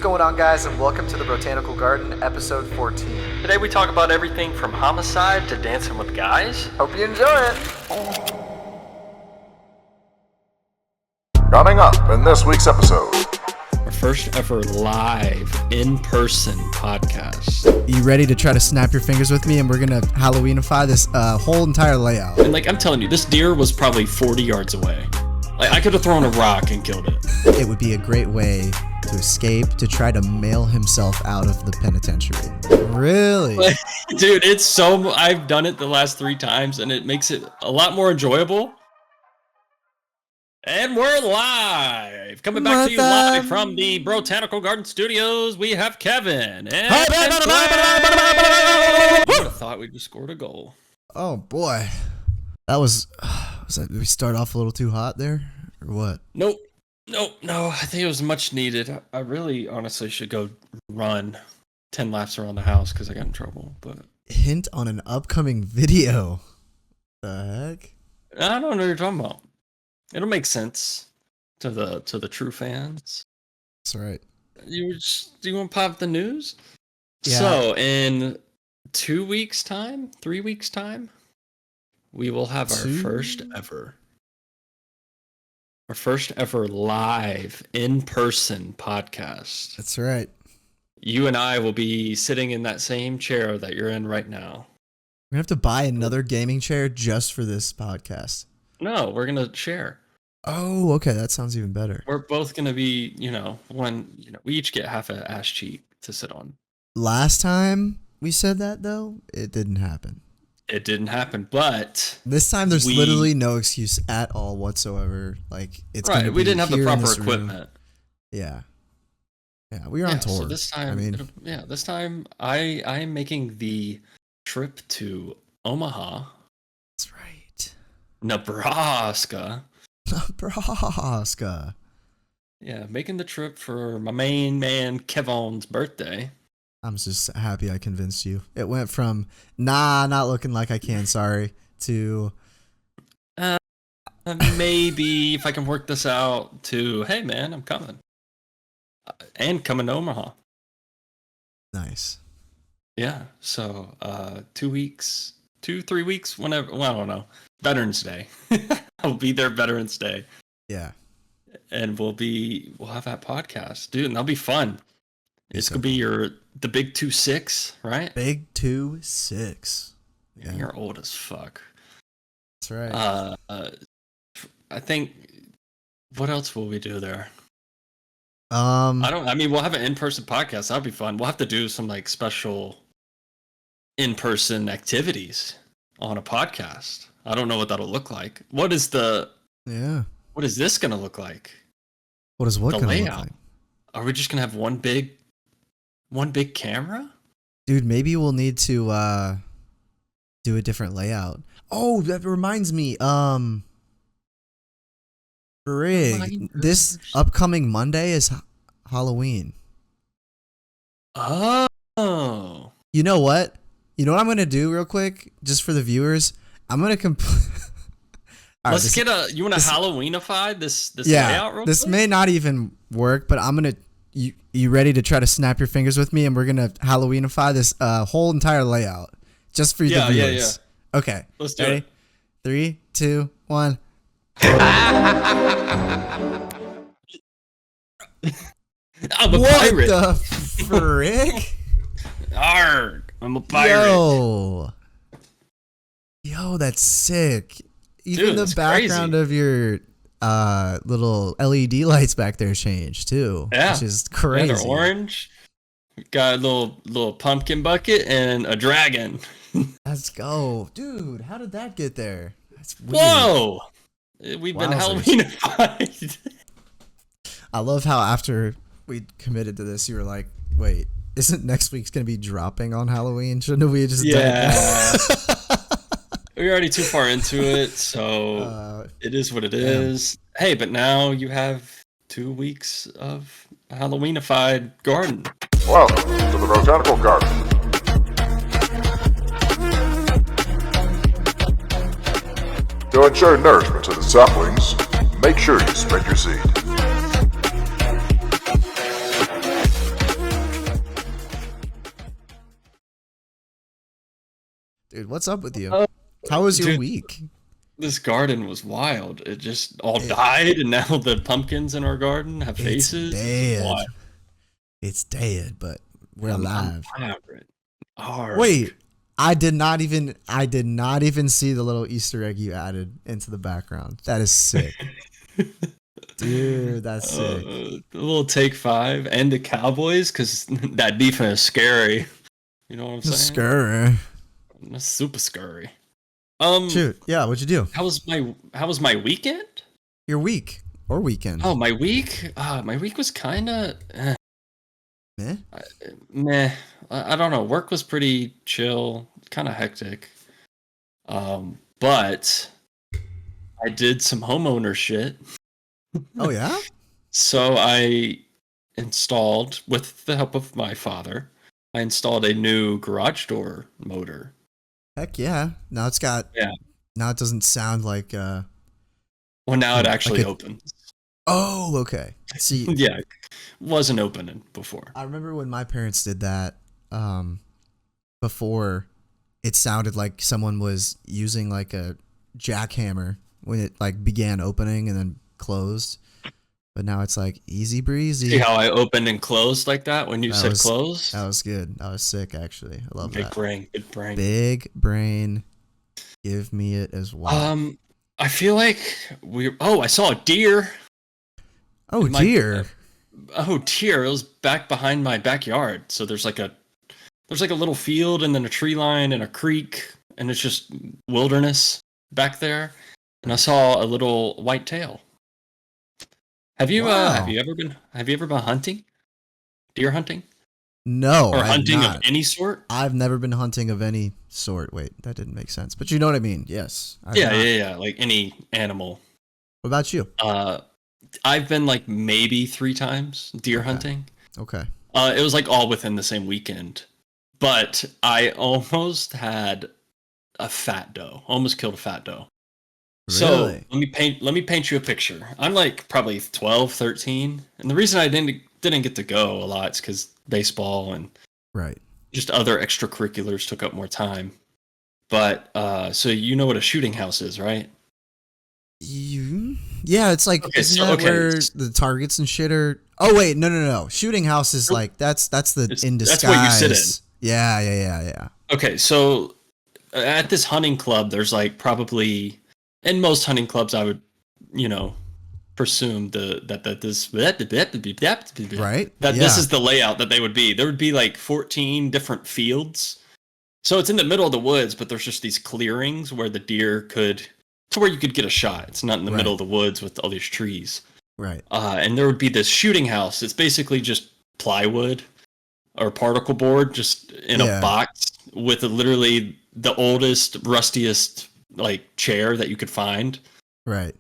going on, guys, and welcome to the Brotanical Garden, episode 14. Today we talk about everything from homicide to dancing with guys. Hope you enjoy it. Coming up in this week's episode. Our first ever live, in-person podcast. You ready to try to snap your fingers with me, and we're going to Halloweenify this whole entire layout? And I'm telling you, this deer was probably 40 yards away. I could have thrown a rock and killed it. It would be a great way to escape, to try to mail himself out of the penitentiary. Really? Dude, it's so... I've done it the last 3 times, and it makes it a lot more enjoyable. And we're live! Coming back to you live from the Brotanical Garden Studios, we have Kevin. And I would have thought we just scored a goal. Oh, boy. That was that, did we start off a little too hot there, or what? Nope. No, I think it was much needed. I really, honestly, should go run 10 laps around the house because I got in trouble. But hint on an upcoming video. The heck? I don't know what you're talking about. It'll make sense to the true fans. That's right. Do you want to pop the news? Yeah. So in 2 weeks' time, 3 weeks' time, we will have our first ever live in-person podcast. That's right. You and I will be sitting in that same chair that you're in right now. We're going to have to buy another gaming chair just for this podcast. No, we're going to share. Oh, okay. That sounds even better. We're both going to be, we each get half an ass cheek to sit on. Last time we said that, though, it didn't happen. It didn't happen, but this time there's literally no excuse at all whatsoever. It's right. We didn't have the proper Room. equipment. Yeah, we were on tour. So this time, this time I am making the trip to Omaha. That's right. Nebraska. Yeah, making the trip for my main man Kevin's birthday. I'm just happy I convinced you. It went from, not looking like I can, sorry, to... maybe if I can work this out, to, hey man, I'm coming. And coming to Omaha. Nice. Yeah, so 2 weeks, 3 weeks, whenever, well, I don't know. Veterans Day. I'll be there Veterans Day. Yeah. And we'll have that podcast. Dude, and that'll be fun. It's going to be the Big 2-6, right? Big 2-6. Yeah. You're old as fuck. That's right. I think, what else will we do there? We'll have an in-person podcast. That'll be fun. We'll have to do some special in-person activities on a podcast. I don't know what that'll look like. What is this going to look like? What is what going to look like? Are we just going to have one big camera? Dude, maybe we'll need to do a different layout. Oh, that reminds me. This upcoming Monday is Halloween. Oh. You know what? You know what I'm going to do real quick? Just for the viewers? I'm going to Let's get you want to Halloweenify this layout real quick? This may not even work, but I'm going to... You ready to try to snap your fingers with me, and we're going to Halloweenify this whole entire layout just for the viewers? Yeah. Okay. Let's do it. 3, 2, 1. I'm a pirate. What the frick? Arrgh, I'm a pirate. Yo, that's sick. Even Dude, the background crazy. of your little LED lights back there changed too. Yeah. Which is crazy. Yeah, they're orange. Got a little pumpkin bucket and a dragon. Let's go. Dude, how did that get there? That's weird. Whoa! We've been Halloweenified. I love how after we committed to this, you were like, wait, isn't next week's going to be dropping on Halloween? Shouldn't we just done that? We're already too far into it, so it is what it is. Hey, but now you have 2 weeks of Halloweenified garden. Welcome to the Brotanical Garden. To ensure nourishment to the saplings, make sure you spread your seed. Dude, what's up with you? Uh, How was your dude, week? this garden was wild. It just all died, and now the pumpkins in our garden have It's faces. dead. It's dead, but we're alive. I'm vibrant. Arg. Wait, I did not even see the little Easter egg you added into the background. That is sick. Dude, that's sick. The little take 5 and the Cowboys, because that defense is scary. You know what I'm saying? Scary. That's super scary. Shoot, yeah, what'd you do? How was my weekend? Your week or weekend? Oh, my week? My week was kind of Meh? meh. I don't know. Work was pretty chill, kind of hectic. But I did some homeowner shit. Oh yeah? So I installed, with the help of my father, I installed a new garage door motor. Heck yeah. Now it's got now it doesn't sound like Well, now it actually like opens. Oh, okay. See, Yeah, it wasn't opening before. I remember when my parents did that, before it sounded like someone was using like a jackhammer when it like began opening and then closed. But now it's like easy breezy. See how I opened and closed like that when you That said was- close? That was good. That was sick, actually. I love Big that. brain, big brain. Big brain. Give me it as well. I feel like I saw a deer. Oh, dear. Oh dear, it was back behind my backyard. So there's like a little field and then a tree line and a creek, and it's just wilderness back there. And I saw a little white tail. Have you Wow. ever been hunting? Deer hunting? No, Or I have hunting not. of any sort? I've never been hunting of any sort. Wait, that didn't make sense. But you know what I mean. Yes. I've Yeah, not. yeah, like any animal. What about you? I've been like maybe 3 times deer Okay. hunting. Okay. It was like all within the same weekend. But I almost had a fat doe. Almost killed a fat doe. So Really? let me paint you a picture. I'm like probably 12, 13. And the reason I didn't get to go a lot is because baseball and Right. just other extracurriculars took up more time. But so you know what a shooting house is, right? Yeah, it's like Okay, isn't so- that okay. where the targets and shit are? Oh wait, no. Shooting house is like that's the in disguise. That's what you sit in. Yeah. Okay, so at this hunting club, there's like probably in most hunting clubs, I would, presume that this Right? that Yeah. this is the layout that they would be. There would be like 14 different fields. So it's in the middle of the woods, but there's just these clearings where the deer to where you could get a shot. It's not in the Right. middle of the woods with all these trees. Right. And there would be this shooting house. It's basically just plywood or particle board just in Yeah. a box with literally the oldest, rustiest like chair that you could find. Right.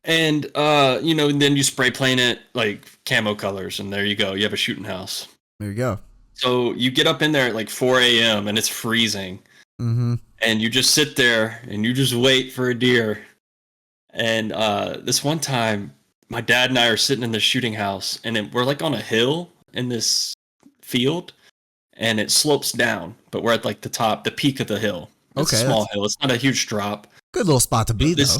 And and then you spray paint it like camo colors, and there you go. You have a shooting house. There you go. So you get up in there at like 4 a.m. and it's freezing. Mm-hmm. And you just sit there and you just wait for a deer. And this one time, my dad and I are sitting in the shooting house, and we're like on a hill in this field, and it slopes down, but we're at like the peak of the hill. It's Okay, a small hill. It's not a huge drop. Good little spot to be though.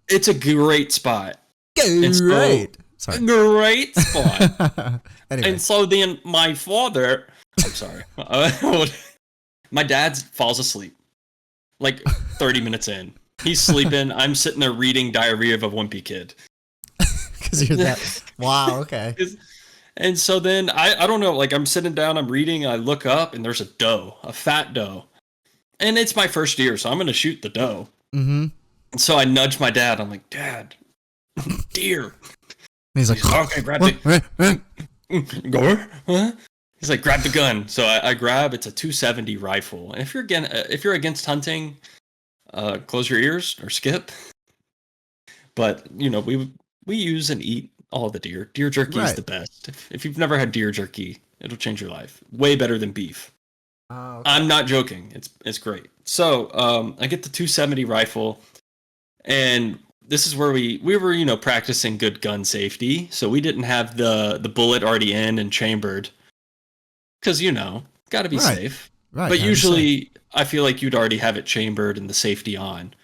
It's a great spot. Great. Sorry. Great spot. Anyway. And so then my father, I'm sorry, my dad falls asleep like 30 minutes in. He's sleeping. I'm sitting there reading Diary of a Wimpy Kid. Because you're that. Wow. Okay. And so then I don't know, like I'm sitting down, I'm reading, I look up, and there's a fat doe. And it's my first deer, so I'm going to shoot the doe. Mm-hmm. And so I nudge my dad. I'm like, Dad, deer. And he's like, Okay, grab the go. Huh? He's like, grab the gun. So I grab. It's a 270 rifle. And if you're against hunting, close your ears or skip. But we use and eat all the deer. Deer jerky is Right. the best. If you've never had deer jerky, it'll change your life. Way better than beef. okay. I'm not joking. It's great. So I get the 270 rifle, and this is where we were practicing good gun safety. So we didn't have the bullet already in and chambered, because got to be Right. safe. Right. But usually I feel like you'd already have it chambered and the safety on.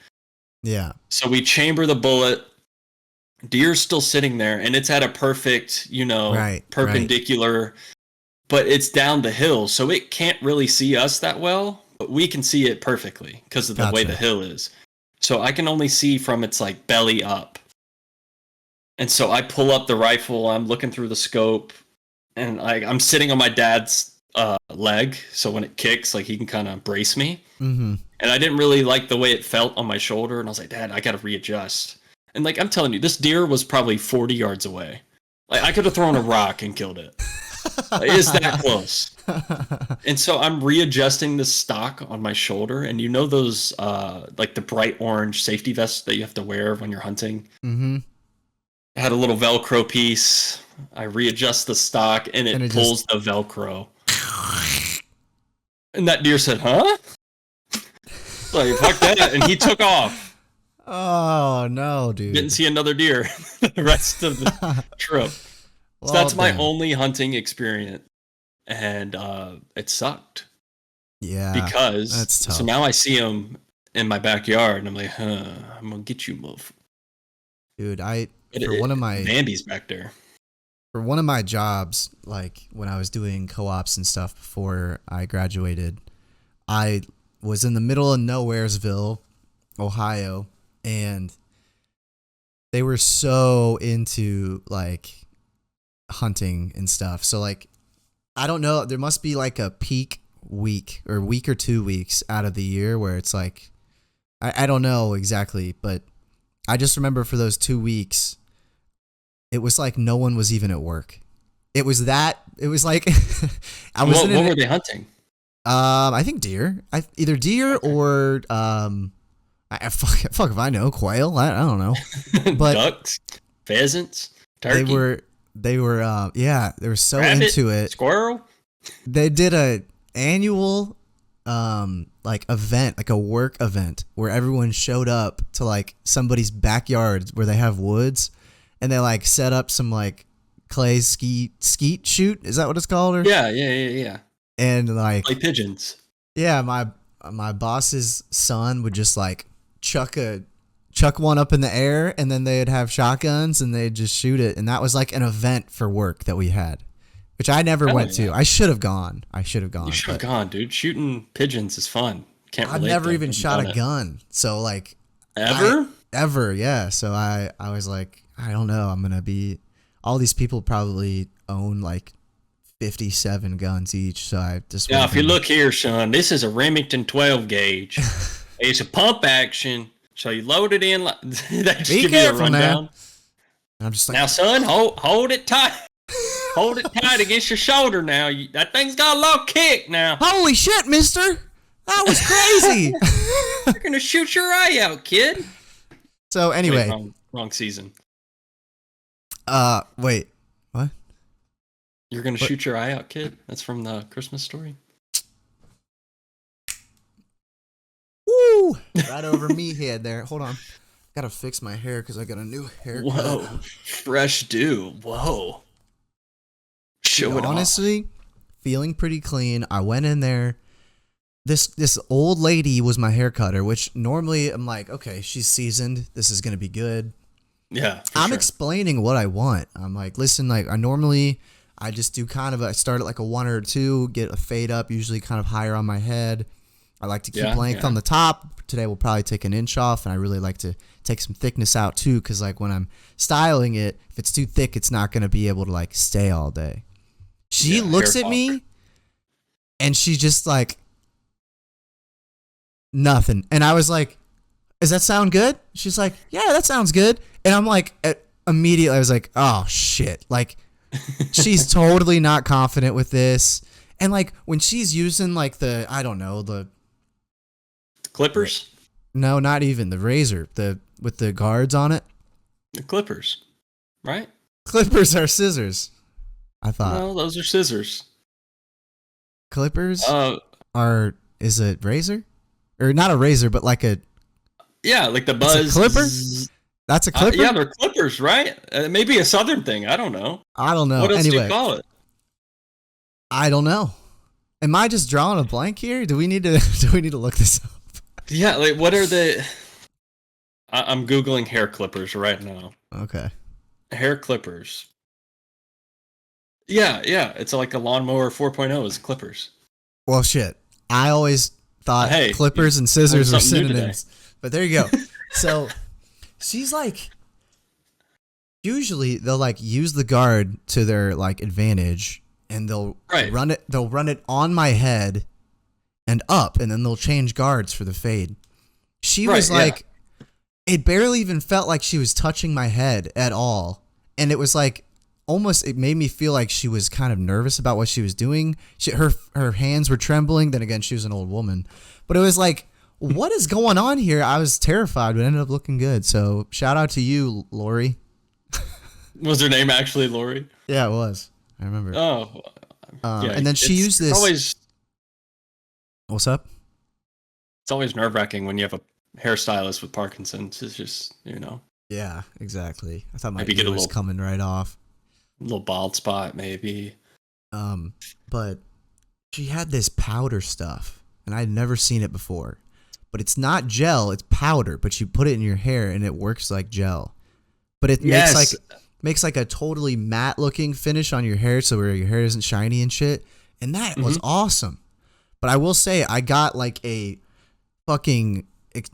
Yeah. So we chamber the bullet. Deer's still sitting there, and it's at a perfect, perpendicular, but it's down the hill, so it can't really see us that well, but we can see it perfectly because of the way the hill is. So I can only see from its like belly up. And so I pull up the rifle, I'm looking through the scope, and I'm sitting on my dad's leg, so when it kicks, like he can kind of brace me. Mm-hmm. And I didn't really like the way it felt on my shoulder, and I was like, Dad, I gotta readjust. And like I'm telling you, this deer was probably 40 yards away. Like I could have thrown a rock and killed it. It's that close. And so I'm readjusting the stock on my shoulder, and you know those like the bright orange safety vests that you have to wear when you're hunting? Mm-hmm. I had a little Velcro piece. I readjust the stock, and it pulls the Velcro. And that deer said, "Huh?" Like fuck that, and he took off. Oh no, dude! Didn't see another deer the rest of the trip. So that's my only hunting experience, and it sucked. Yeah, because that's tough. So now I see him in my backyard, and I'm like, I'm gonna get you, motherfucker. Dude, one of my Bambi's back there. For one of my jobs, like when I was doing co-ops and stuff before I graduated, I was in the middle of Nowheresville, Ohio. And they were so into like hunting and stuff. So like, I don't know, there must be like a peak week or 2 weeks out of the year where it's like, I don't know exactly, but I just remember for those 2 weeks, it was like no one was even at work. It was like, I was what were they hunting? I think deer, either deer or, fuck if I know, quail. I don't know, but ducks, pheasants, turkey. They were they were so rabbit, into it. Squirrel. They did a annual like event, like a work event where everyone showed up to like somebody's backyard where they have woods, and they like set up some like clay skeet shoot. Is that what it's called? Or? Yeah. And like pigeons. Yeah, my boss's son would just like chuck one up in the air, and then they'd have shotguns and they'd just shoot it, and that was like an event for work that we had, which I never went to. I should have gone. You should have gone, dude. Shooting pigeons is fun. I've never even shot a gun, so like ever, yeah. So I was like, I don't know. I'm gonna be. All these people probably own like 57 guns each, so I just. Now, if you look here, son, this is a Remington 12 gauge. It's a pump action, so you load it in. That just be give careful you a rundown. now. I'm just like, now, son, hold it tight. Hold it tight against your shoulder. Now, that thing's got a little kick. Now, holy shit, Mister, that was crazy. You're gonna shoot your eye out, kid. So anyway, wrong season. Wait, what? You're gonna shoot your eye out, kid. That's from the Christmas Story. Woo! Right over me head there. Hold on. Gotta fix my hair because I got a new haircut. Whoa. Fresh dew. Whoa. Show it honestly, feeling pretty clean. I went in there. This old lady was my hair cutter, which normally I'm like, okay, she's seasoned. This is gonna be good. Yeah. I'm explaining what I want. I'm like, listen, like I just do kind of I start at like a 1 or 2, get a fade up, usually kind of higher on my head. I like to keep length on the top. Today we'll probably take an inch off, and I really like to take some thickness out too, because like when I'm styling it, if it's too thick, it's not going to be able to like stay all day. She looks at me, and she's just like, nothing. And I was like, does that sound good? She's like, yeah, that sounds good. And I'm like, immediately I was like, oh shit. Like, she's totally not confident with this. And like when she's using like the, I don't know, the clippers? No, not even the razor, with the guards on it. The clippers, right? Clippers are scissors, I thought. No, those are scissors. Clippers is a razor? Or not a razor, but like a... Yeah, like the buzz. It's a clipper? That's a clipper? Yeah, they're clippers, right? Maybe a southern thing. I don't know. I don't know. What else do anyway, you call it? I don't know. Am I just drawing a blank here? Do we need to look this up? Yeah, like what are the? I'm googling hair clippers right now. Okay. Hair clippers. Yeah, it's like a lawnmower 4.0 is clippers. Well, shit. I always thought clippers and scissors were synonyms, but there you go. So she's like, usually they'll like use the guard to their like advantage, and they'll run it. They'll run it on my head and up, and then they'll change guards for the fade. She was like, it barely even felt like she was touching my head at all, and it was like almost. It made me feel like she was kind of nervous about what she was doing. Her hands were trembling. Then again, she was an old woman, but it was like, what is going on here? I was terrified, but it ended up looking good. So shout out to you, Lori. Was her name actually Lori? Yeah, it was. I remember. Oh, and then she used this. What's up? It's always nerve-wracking when you have a hairstylist with Parkinson's. It's just, Yeah, exactly. I thought my maybe ear was coming right off. A little bald spot, maybe. But she had this powder stuff, and I'd never seen it before. But it's not gel; it's powder. But you put it in your hair, and it works like gel. But it makes like a totally matte looking finish on your hair, so where your hair isn't shiny and shit. And that was awesome. But I will say, I got like a fucking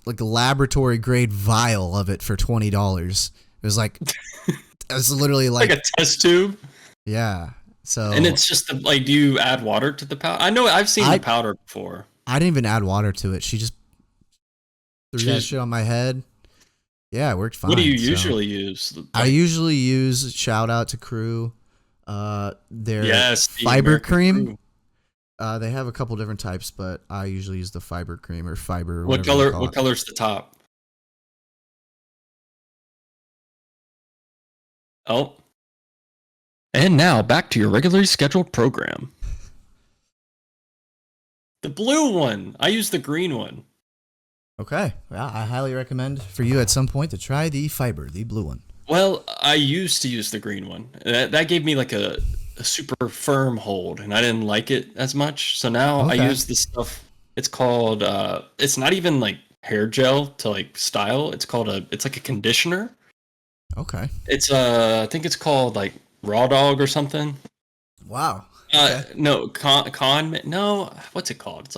like a laboratory grade vial of it for $20. It was like, it was literally like a test tube. Yeah. So and it's just like, do you add water to the powder? I know I've seen the powder before. I didn't even add water to it. She just threw that shit on my head. Yeah, it worked fine. What do you usually use? I usually use, shout out to Crew, their fiber American cream. Crew. They have a couple different types, but I usually use the fiber cream or fiber. What color? What color's the top? Oh. And now back to your regularly scheduled program. The blue one. I use the green one. Okay. Well, I highly recommend for you at some point to try the fiber, the blue one. Well, I used to use the green one. That gave me like a super firm hold, and I didn't like it as much. So now I use this stuff. It's called, it's not even like hair gel to like style. It's like a conditioner. Okay. It's, I think it's called like Raw Dog or something. Wow. No, no, what's it called?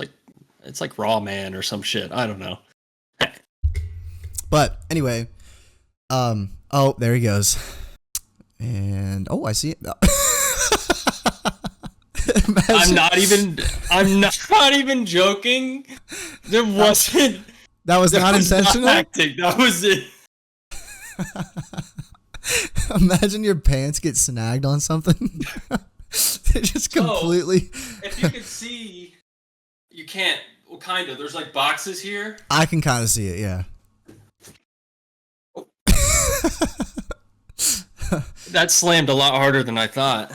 It's like Raw Man or some shit. I don't know. But anyway, oh, there he goes. And I see it. I'm not even joking. There wasn't. That was not intentional. That was it. Imagine your pants get snagged on something. They just completely. If you can see, you can't. Well, kind of. There's like boxes here. I can kind of see it. Yeah. That slammed a lot harder than I thought.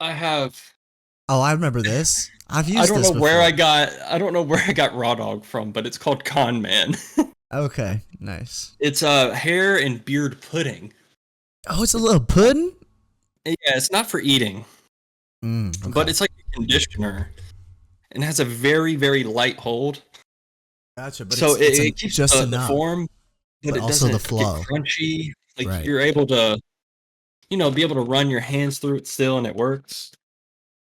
I have. Oh, I remember this. I've used this before. I don't know where I got Raw Dog from, but it's called Con Man. Okay, nice. It's a hair and beard pudding. Oh, it's a little pudding? Yeah, it's not for eating. Okay. But it's like a conditioner. And has a very, very light hold. Gotcha, but so it keeps just the form, but it also doesn't the flow. get crunchy. Like right. You're able to, be able to run your hands through it still, and it works.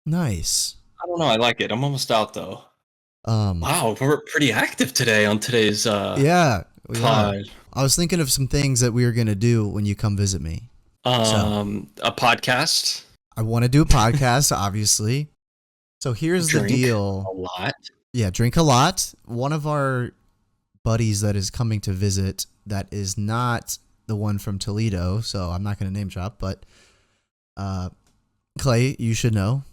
Nice. I don't know. I like it. I'm almost out though. Wow, we're pretty active today on today's yeah. pod. I was thinking of some things that we were gonna do when you come visit me. A podcast. I want to do a podcast, obviously. So here's the deal. A lot. Yeah, drink a lot. One of our buddies that is coming to visit that is not the one from Toledo, so I'm not going to name drop, but Clay, you should know.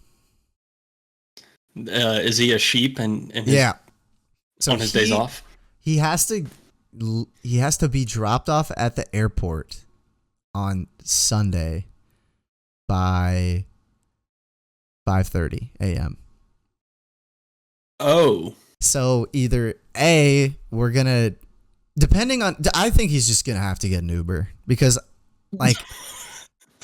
Is he a sheep and yeah. So on his days off? He has to be dropped off at the airport on Sunday by 5:30 a.m. Oh. So either A, we're going to, depending on, I think he's just going to have to get an Uber because, like,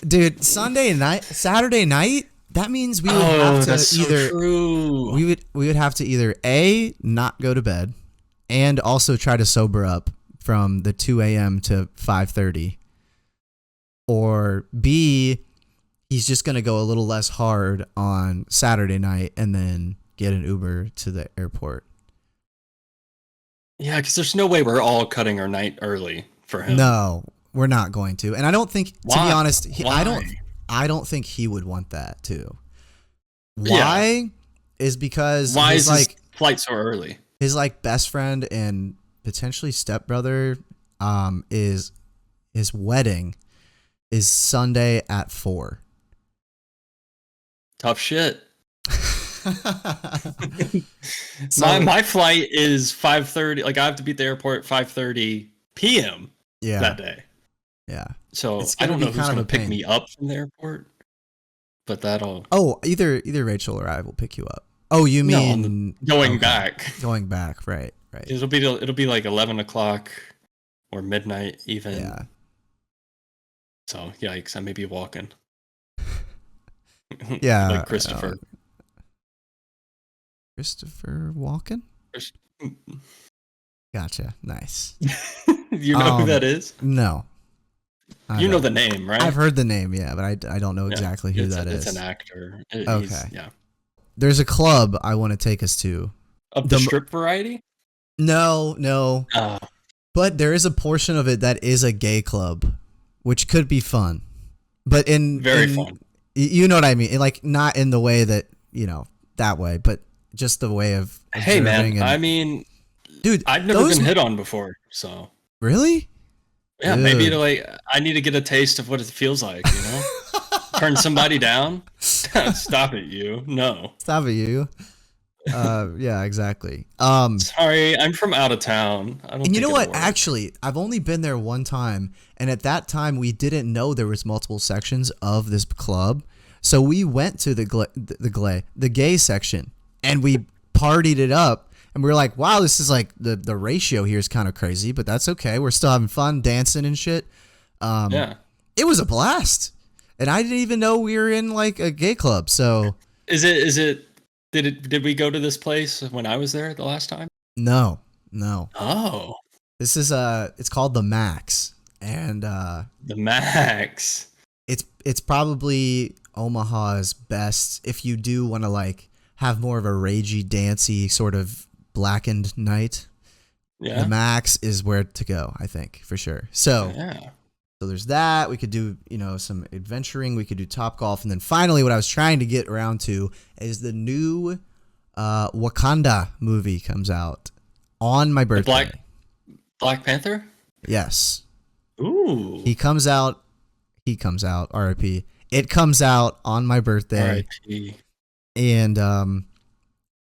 dude, Saturday night, that means we would have to that's either so true. we would have to either A, not go to bed, and also try to sober up from the 2 a.m. to 5:30, or B, he's just gonna go a little less hard on Saturday night and then get an Uber to the airport. Yeah, because there's no way we're all cutting our night early for him. No, we're not going to, and I don't think, to Why? be honest, Why? I don't think he would want that too. Yeah. Why? Is because Why his, is his flight so early? his like best friend and potentially stepbrother, is his wedding is Sunday at 4. Tough shit. So- my flight is 5:30. Like I have to be at the airport at 5:30 p.m. Yeah, that day. yeah. So It's I gonna don't be know who's kind of going a to pick pain. me up from the airport, but that'll Oh, either Rachel or I will pick you up. Oh, you No, mean going okay. back. Going back, right. It'll be like 11 o'clock or midnight even. Yeah. So yikes! I may be walking. Yeah. like Christopher. Christopher Walken? Chris- Gotcha. Nice. you know who that is? No. I You know don't. the name, right? I've heard the name, yeah, but I don't know exactly who that is. It's an actor. Okay. Yeah. There's a club I want to take us to. Of the The- strip variety? No. Uh, But there is a portion of it that is a gay club, which could be fun. But Very fun. You know what I mean? Like, not in the way that, that way, but just the way of hey, man. observing and- I mean, dude, I've never those- been hit on before, so. Really? Yeah, Dude. maybe I need to get a taste of what it feels like, Turn somebody down? Stop it, you. No. Stop it, you. Yeah, exactly. Sorry, I'm from out of town. I don't And you think know it'll what? work. Actually, I've only been there one time, and at that time we didn't know there was multiple sections of this club. So we went to the gay section, and we partied it up, and we were like, "Wow, this is like the ratio here is kind of crazy, but that's okay. We're still having fun, dancing and shit." Yeah. It was a blast, and I didn't even know we were in like a gay club. So Is it did we go to this place when I was there the last time? no. Oh. This is it's called the Max, and The Max. it's probably Omaha's best if you do want to like have more of a ragey, dancey sort of blackened night. Yeah. The Max is where to go, I think, for sure. So Yeah. there's that. We could do, some adventuring. We could do Topgolf, and then finally, what I was trying to get around to is the new Wakanda movie comes out on my birthday. Black Panther? Yes. Ooh. He comes out, RIP. It comes out on my birthday. R.I.P. And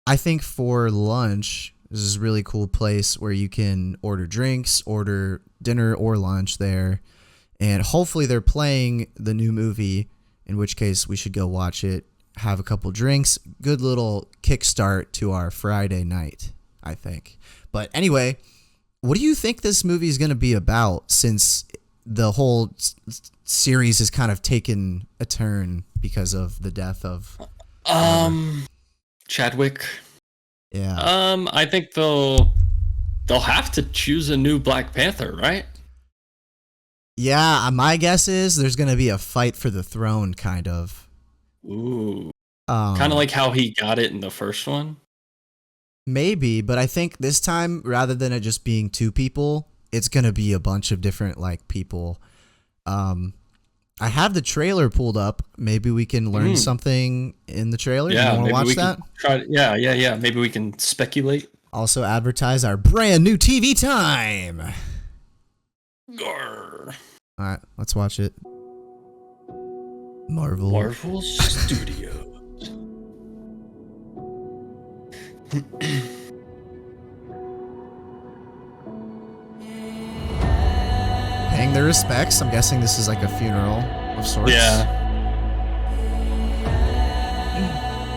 I think for lunch, this is a really cool place where you can order drinks, order dinner or lunch there. And hopefully they're playing the new movie, in which case we should go watch it, have a couple drinks. Good little kickstart to our Friday night, I think. But anyway, what do you think this movie is going to be about, since the whole series has kind of taken a turn because of the death of Chadwick. Yeah. I think they'll have to choose a new Black Panther, right? Yeah, my guess is there's going to be a fight for the throne, kind of. Ooh. Kind of like how he got it in the first one. Maybe, but I think this time, rather than it just being two people, it's going to be a bunch of different, like, people. I have the trailer pulled up. Maybe we can learn something in the trailer. Yeah, you want to watch that? Yeah. Maybe we can speculate. Also advertise our brand new TV time. Grr. All right, let's watch it. Marvel Studios. paying their respects. I'm guessing this is like a funeral of sorts. Yeah.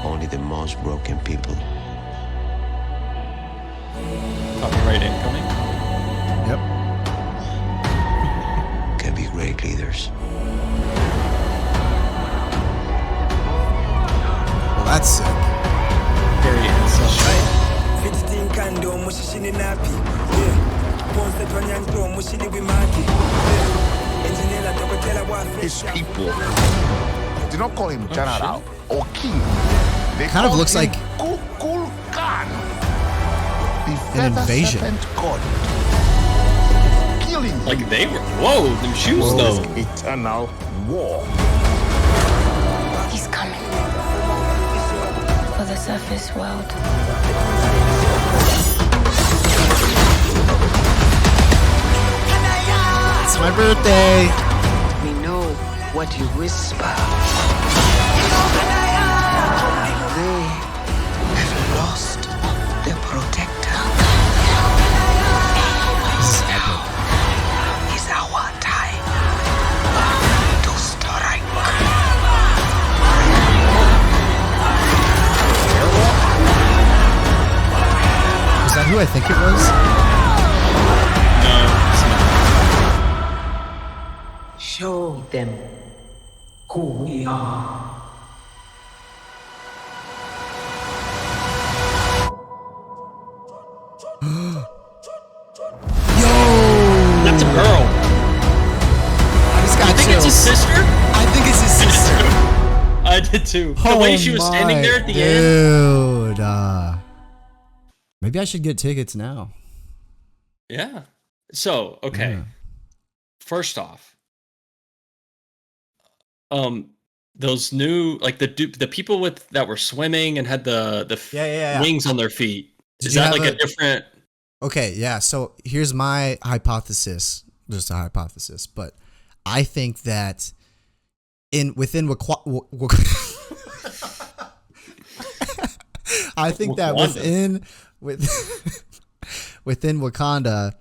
Only the most broken people Copyright incoming. Yep. can be great leaders. That's sick. Very ancestral. His people do not call him general or king. They Kind of call looks him like Kukulkan, the an feather invasion. serpent god. Killing Like him they were. Whoa, them shoes though. is eternal war. He's coming for the surface world. It's my birthday. We know what you whisper. They have lost their protector. This is epic. It's our time to strike. Is that who I think it was? No, it's not. Show them who we are. That's a girl. I just got I think it's his sister. I think it's his sister. I did too. The way she was standing there at the end. Dude, maybe I should get tickets now. Yeah. So, okay. Yeah. First off, those new like the people with that were swimming and had the Yeah. wings on their feet. Did Is you that have like a different? Okay, yeah. So here's my hypothesis, just a hypothesis, but I think that I think that within Wakanda,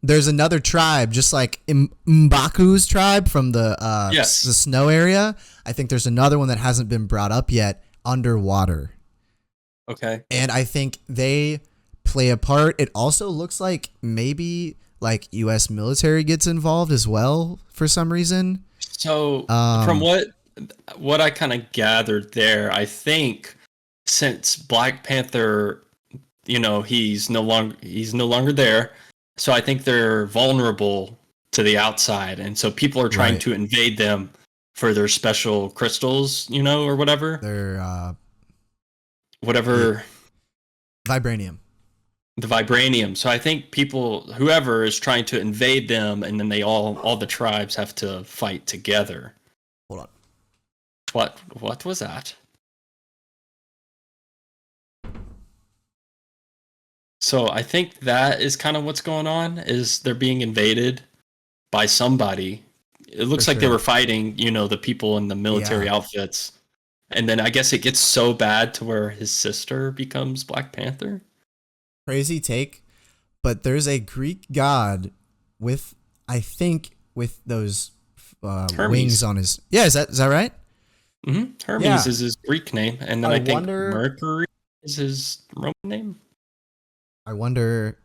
there's another tribe, just like M'Baku's tribe from the the snow area. I think there's another one that hasn't been brought up yet underwater. Okay. And I think they play a part. It also looks like maybe like U.S. military gets involved as well for some reason. So from what I kind of gathered there, I think since Black Panther, he's no longer there. So I think they're vulnerable to the outside, and so people are trying to invade them for their special crystals, or whatever. They're whatever. Vibranium. The vibranium. So I think whoever is trying to invade them, and then all the tribes have to fight together. Hold on. What was that? So I think that is kind of what's going on, is they're being invaded by somebody. It looks like they were fighting, the people in the military outfits. And then I guess it gets so bad to where his sister becomes Black Panther. Crazy take, but there's a Greek god with those wings on his. Yeah, is that right? Mm-hmm. Hermes is his Greek name, and then I think Mercury is his Roman name. I wonder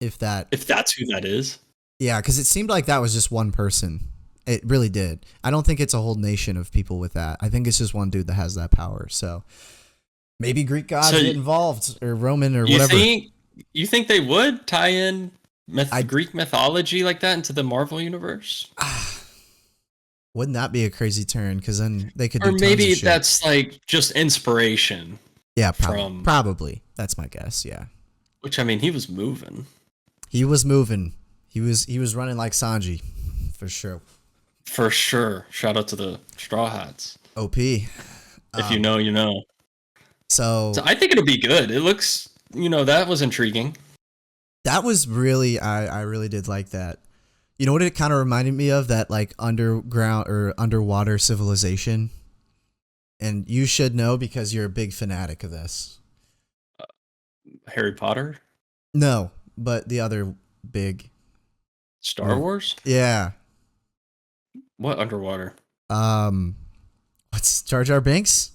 if that's who that is. Yeah, because it seemed like that was just one person. It really did. I don't think it's a whole nation of people with that. I think it's just one dude that has that power. So maybe Greek gods get involved, or Roman, or whatever. You think they would tie in Greek mythology like that into the Marvel universe? Wouldn't that be a crazy turn? Because then they could. Or do maybe tons of shit. that's like just inspiration. Yeah, probably. That's my guess. Yeah. Which, I mean, he was moving. He was moving. He was running like Sanji, for sure. For sure. Shout out to the Straw Hats. OP. If you know, you know. So I think it'll be good. It looks, that was intriguing. That was really, I really did like that. You know what it kind of reminded me of? That like underground or underwater civilization. And you should know because you're a big fanatic of this. Harry Potter? No, but the other big. Star Wars? Yeah. What underwater? What's Jar Jar Binks?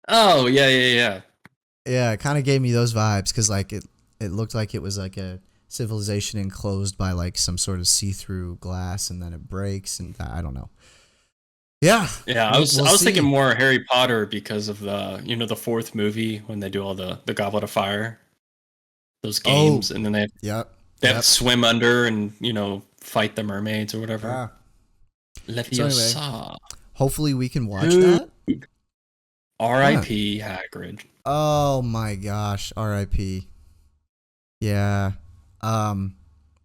Oh, yeah. Yeah, it kind of gave me those vibes because like it looked like it was like a civilization enclosed by like some sort of see-through glass, and then it breaks, and I don't know. Yeah. Yeah, I was thinking more Harry Potter because of the the fourth movie when they do all the Goblet of Fire, those games, and then they Yep. have to swim under and fight the mermaids or whatever. Ah. Leviosa. Hopefully we can watch that. R.I.P. Hagrid. Oh my gosh, R.I.P. Yeah.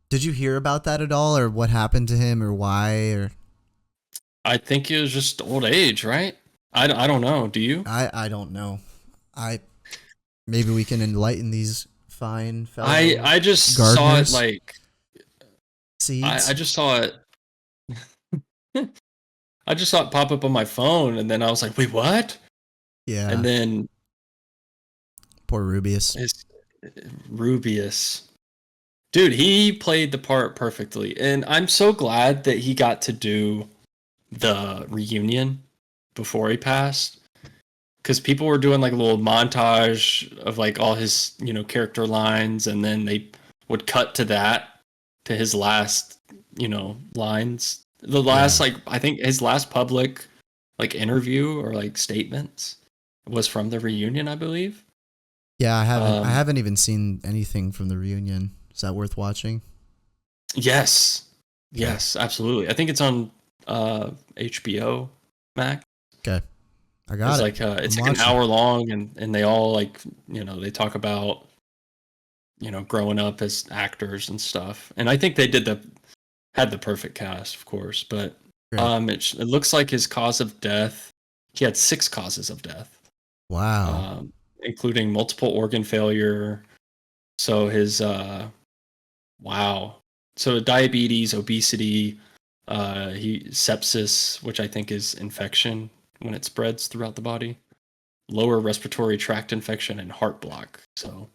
Did you hear about that at all, or what happened to him, or why, or? I think it was just old age, right? I don't know. Do you? I don't know. Maybe we can enlighten these fine fellow I just gardeners. saw it like seeds. I just saw it. I just saw it pop up on my phone, and then I was like, "Wait, what?" Yeah. And then poor Rubius. Rubius. Dude, he played the part perfectly. And I'm so glad that he got to do the reunion before he passed. Because people were doing like a little montage of like all his, character lines. And then they would cut to that, to his last, lines. The last, I think his last public, interview or, statements was from the reunion, I believe. Yeah, I haven't even seen anything from the reunion. Is that worth watching? Yes, absolutely. I think it's on HBO Max. Okay, I got it. It's like an hour long, and they all they talk about growing up as actors and stuff. And I think they had the perfect cast, of course. But it looks like his cause of death. He had 6 causes of death. Wow. Including multiple organ failure. So his So diabetes, obesity, sepsis, which I think is infection when it spreads throughout the body, lower respiratory tract infection, and heart block. So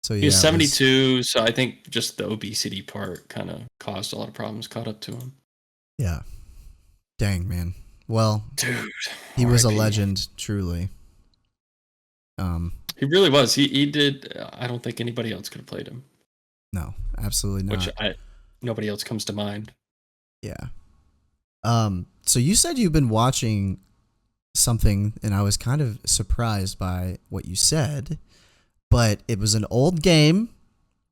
he was 72. So I think just the obesity part kind of caused a lot of problems caught up to him. Yeah. Dang, man. Well, dude, he was a legend, truly. He really was. He did. I don't think anybody else could have played him. No, absolutely not. Which nobody else comes to mind. Yeah. So you said you've been watching something, and I was kind of surprised by what you said, but it was an old game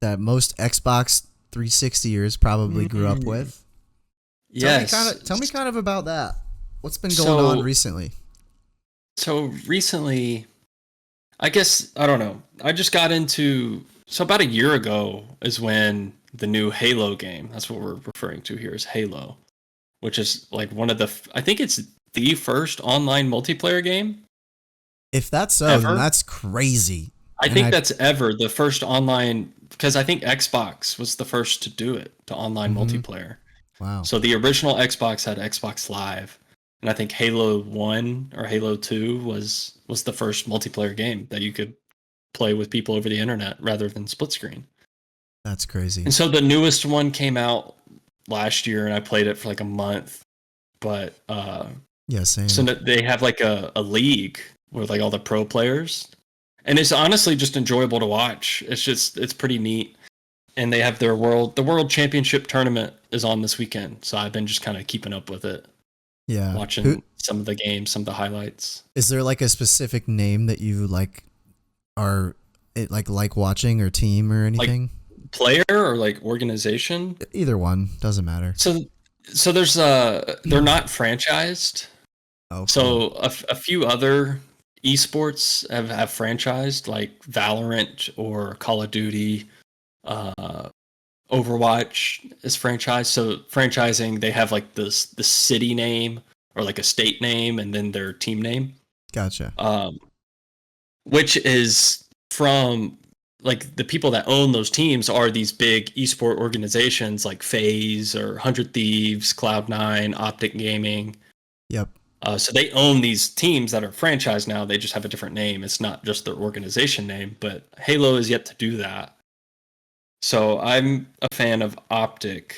that most Xbox 360ers probably grew up with. Yes. Tell me kind of about that. What's been going on recently? So recently, I guess, I don't know. I just got into, about a year ago is when the new Halo game, that's what we're referring to here, is Halo, which is like one of I think it's the first online multiplayer game. If that's so, then that's crazy. I think that's ever the first online, because I think Xbox was the first to do it, to online multiplayer. Wow. So the original Xbox had Xbox Live, and I think Halo 1 or Halo 2 was the first multiplayer game that you could play with people over the internet rather than split screen. That's crazy. And so the newest one came out last year, and I played it for like a month. But yeah, same. So they have like a league with like all the pro players, and it's honestly just enjoyable to watch. It's pretty neat. And they have the World Championship tournament is on this weekend, so I've been just kind of keeping up with it. Yeah, watching some of the games, some of the highlights. Is there like a specific name that you like watching, or team or anything? Like player or like organization? Either one, doesn't matter. So there's they're not franchised. Oh. Cool. So a few other esports have franchised, like Valorant or Call of Duty. Overwatch is franchised. So franchising, they have like the city name or like a state name and then their team name. Gotcha. Which is from like the people that own those teams are these big esport organizations like FaZe or 100 Thieves, Cloud9, Optic Gaming. Yep. So they own these teams that are franchised now. They just have a different name. It's not just their organization name, but Halo is yet to do that. So I'm a fan of Optic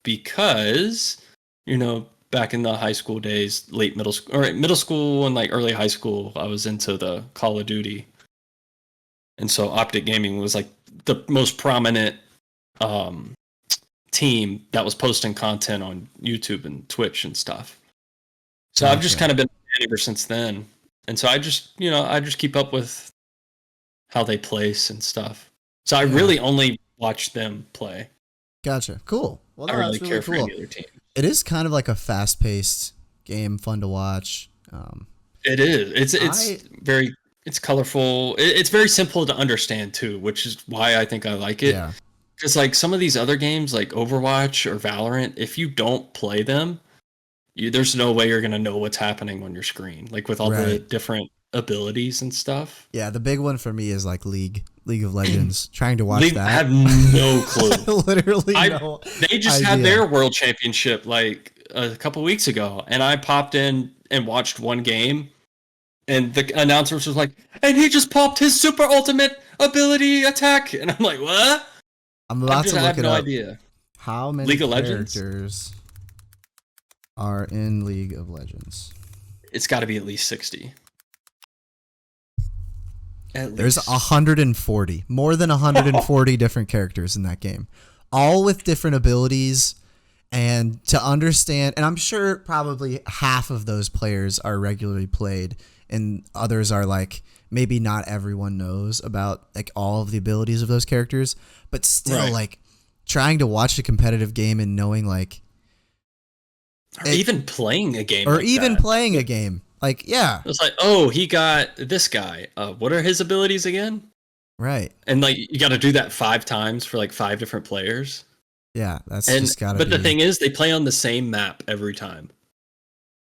because, back in the high school days, middle school and like early high school, I was into the Call of Duty. And so Optic Gaming was like the most prominent team that was posting content on YouTube and Twitch and stuff. So I've just Gotcha. kind of been a fan ever since then. And so I just keep up with how they place and stuff. So I Yeah. really only watch them play. Gotcha. Cool. Well, I no, don't really that's care really for cool. any other team. It is kind of like a fast-paced game, fun to watch. It is. It's colorful. It's very simple to understand too, which is why I think I like it. Yeah. Because like some of these other games, like Overwatch or Valorant, if you don't play them, there's no way you're gonna know what's happening on your screen. Like with all the Right. different abilities and stuff. Yeah, the big one for me is like League of Legends. Trying to watch I that. have no clue. Literally no. They just had idea. their world championship like a couple weeks ago, and I popped in and watched one game, and the announcer was like, "And he just popped his super ultimate ability attack," and I'm like, "What?" I'm about to I look have it no up. idea. How many League of Legends? characters are in League of Legends? It's got to be at least 60. There's 140, more than 140 different characters in that game, all with different abilities. And to understand, and I'm sure probably half of those players are regularly played, and others are like maybe not everyone knows about like all of the abilities of those characters, but still Right. like trying to watch a competitive game and knowing like, Or even playing a game, or like even that. playing a game, like yeah, It's like, oh, he got this guy. What are his abilities again? right, And like, you got to do that 5 times for like 5 different players. yeah, that's And just gotta but be. the thing is, they play on the same map every time.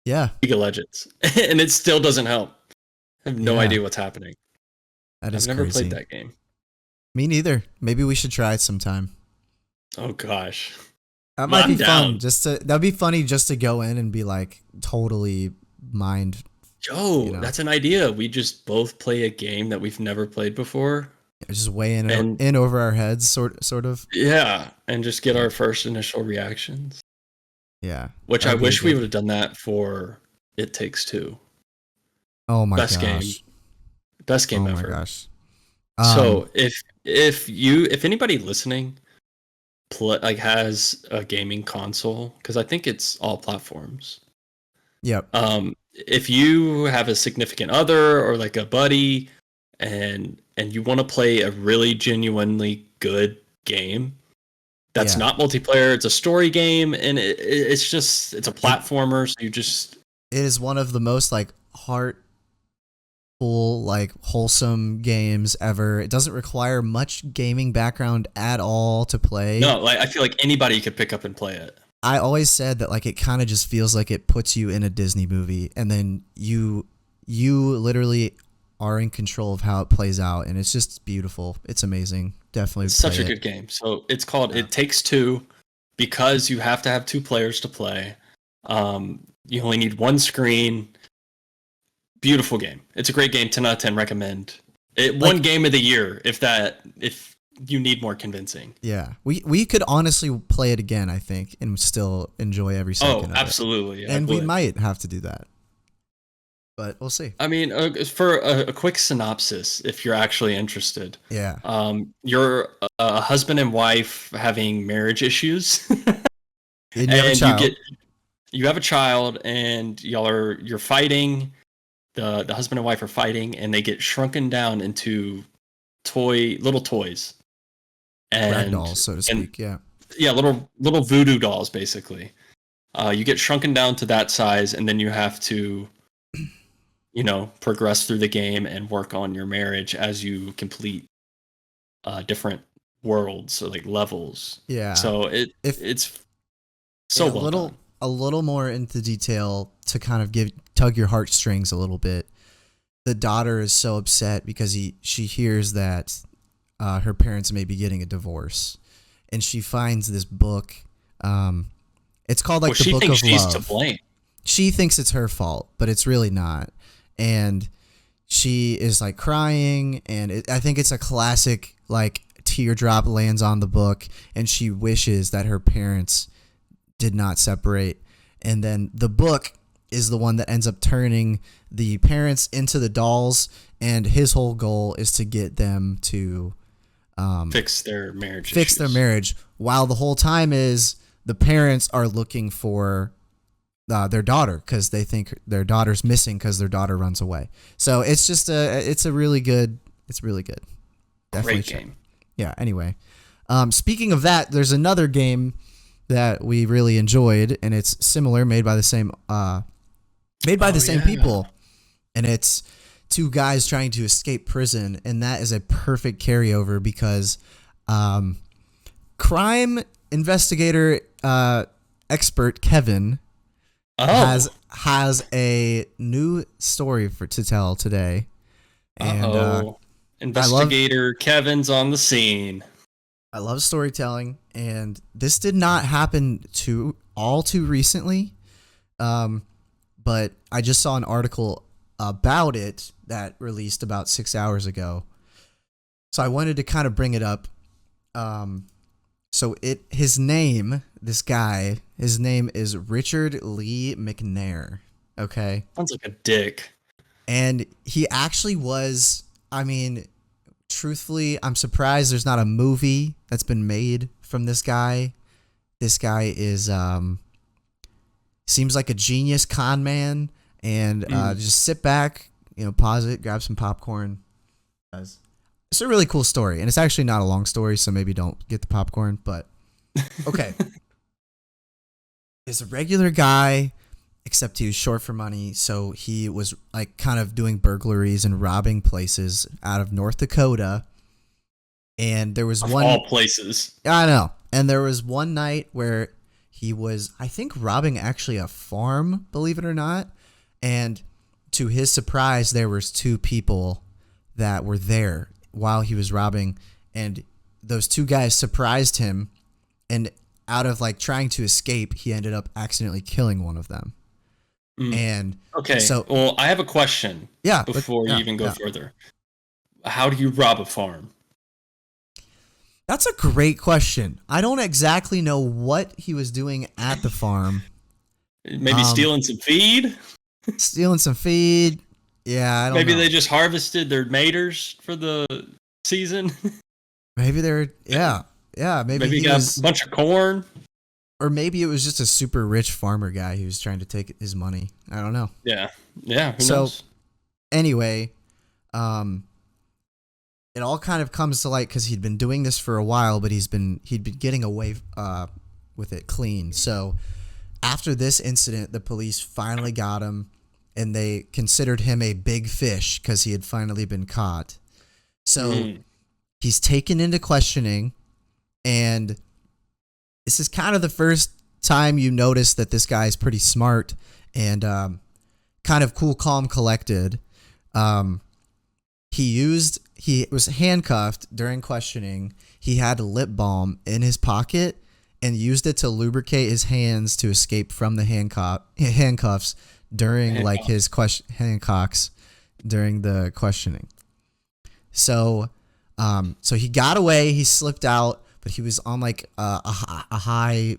Yeah, League of Legends, and it still doesn't help. I have no Yeah. idea what's happening. that I've is never crazy. played that game. Me neither. Maybe we should try it sometime. Oh gosh, That might I'm be fun. down. That'd be funny just to go in and be like totally mind. Joe, You know. that's an idea. We just both play a game that we've never played before. Just way And- in over our heads, sort of. Yeah, and just get our first initial reactions. Yeah. Which I That'd be wish we good. would have done that for It Takes Two. Oh my Best game gosh. Best game Oh ever. my gosh. So if anybody listening has a gaming console, because I think it's all platforms. Yep. If you have a significant other or like a buddy, and you want to play a really genuinely good game that's Yeah. not multiplayer, it's a story game, and it's a platformer, so you just It is one of the most like heartful, like wholesome games ever. It doesn't require much gaming background at all to play. no, like I feel like anybody could pick up and play it. I always said that like it kind of just feels like it puts you in a Disney movie, and then you literally are in control of how it plays out, and it's just beautiful. It's amazing. Definitely It's such play a it. good game. So it's called It Takes Two, because you have to have 2 players to play. You only need 1 screen. Beautiful game. It's a great game. 10 out of 10. Recommend. One game of the year, if you need more convincing. Yeah, we could honestly play it again, I think, and still enjoy every second Oh, of absolutely. it. I And we would. might have to do that, but we'll see. I mean, for a quick synopsis, if you're actually interested. Yeah, You're a husband and wife having marriage issues. and you have a child. You have a child, and you're fighting. The husband and wife are fighting, and they get shrunken down into little toys, and Ragdolls, so to speak. Yeah, little voodoo dolls, basically. You get shrunken down to that size, and then you have to, progress through the game and work on your marriage as you complete different worlds or like levels. yeah. So it's so Yeah, well done. a little more into detail to kind of tug your heartstrings a little bit. The daughter is so upset because she hears that her parents may be getting a divorce, and she finds this book. It's called like the she Book thinks of she's Love. to blame. She thinks it's her fault, but it's really not. And she is like crying, and I think it's a classic like teardrop lands on the book, and she wishes that her parents did not separate. And then the book is the one that ends up turning the parents into the dolls, and his whole goal is to get them to Fix their marriage. fix their issues. marriage, while the whole time is the parents are looking for their daughter because they think their daughter's missing because their daughter runs away. So it's just it's really good. Definitely Great check. game. Yeah. Anyway, speaking of that, there's another game that we really enjoyed, and it's similar, made by the same people, and it's two guys trying to escape prison, and that is a perfect carryover because crime investigator expert Kevin has a new story to tell today. And investigator Kevin's on the scene. I love storytelling, and this did not happen too recently. But I just saw an article about it that released about 6 hours ago. So I wanted to kind of bring it up. His name is Richard Lee McNair. Okay. Sounds like a dick. And he actually was, I mean, truthfully, I'm surprised there's not a movie that's been made from this guy. This guy is, seems like a genius con man, and just sit back, pause it, grab some popcorn. It's a really cool story, and it's actually not a long story, so maybe don't get the popcorn, but okay. He's a regular guy, except he was short for money, so he was like kind of doing burglaries and robbing places out of North Dakota. And there was all places. I know. And there was one night where he was, I think, robbing actually a farm, believe it or not. And to his surprise, there was two people that were there while he was robbing, and those two guys surprised him, and out of like trying to escape, he ended up accidentally killing one of them. And okay, so well, I have a question. Yeah, before you even go further, how do you rob a farm? That's a great question. I don't exactly know what he was doing at the farm. Maybe stealing some feed. Stealing some feed. Yeah, I don't know. Maybe they just harvested their maters for the season. Maybe they're maybe he got a bunch of corn. Or maybe it was just a super rich farmer guy who was trying to take his money. I don't know. Yeah. Who knows? Anyway, it all kind of comes to light because he'd been doing this for a while, but he'd been getting away with it clean. So after this incident, the police finally got him, and they considered him a big fish because he had finally been caught. So he's taken into questioning, and this is kind of the first time you notice that this guy is pretty smart and kind of cool, calm, collected. He was handcuffed during questioning. He had lip balm in his pocket and used it to lubricate his hands to escape from the handcuffs during his handcuffs during the questioning. So he got away. He slipped out, but he was on like a high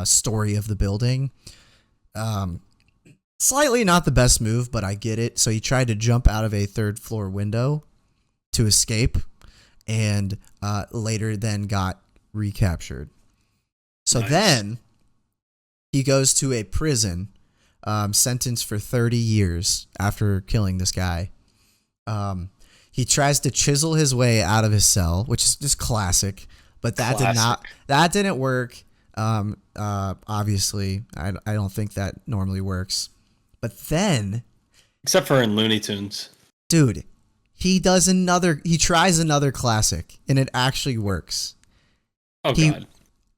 story of the building. Slightly not the best move, but I get it. So he tried to jump out of a third floor window to escape, and later then got recaptured. So then he goes to a prison, sentenced for 30 years after killing this guy. He tries to chisel his way out of his cell, which is just classic, but that didn't work. Obviously, I don't think that normally works. But then, except for in Looney Tunes, dude, he tries another classic, and it actually works. God.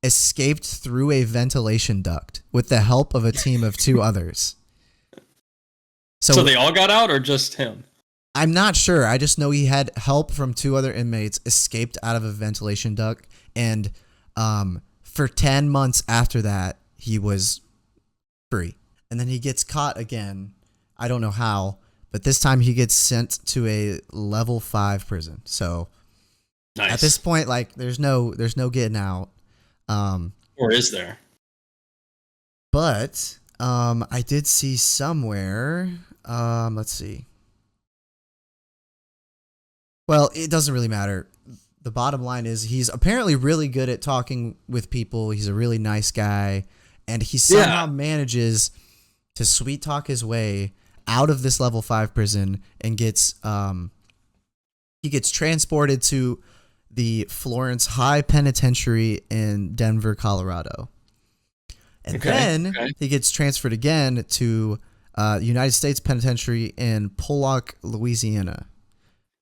Escaped through a ventilation duct with the help of a team of two others. So they all got out, or just him? I'm not sure. I just know he had help from two other inmates, escaped out of a ventilation duct, and for 10 months after that, he was free. And then he gets caught again. I don't know how, but this time he gets sent to a level 5 prison. So nice. At this point, like, there's no getting out. Or is there? But I did see somewhere. Let's see. Well, it doesn't really matter. The bottom line is he's apparently really good at talking with people. He's a really nice guy, and he somehow manages to sweet talk his way out of this level 5 prison and gets transported to the Florence High Penitentiary in Denver, Colorado. And then he gets transferred again to United States Penitentiary in Pollock, Louisiana.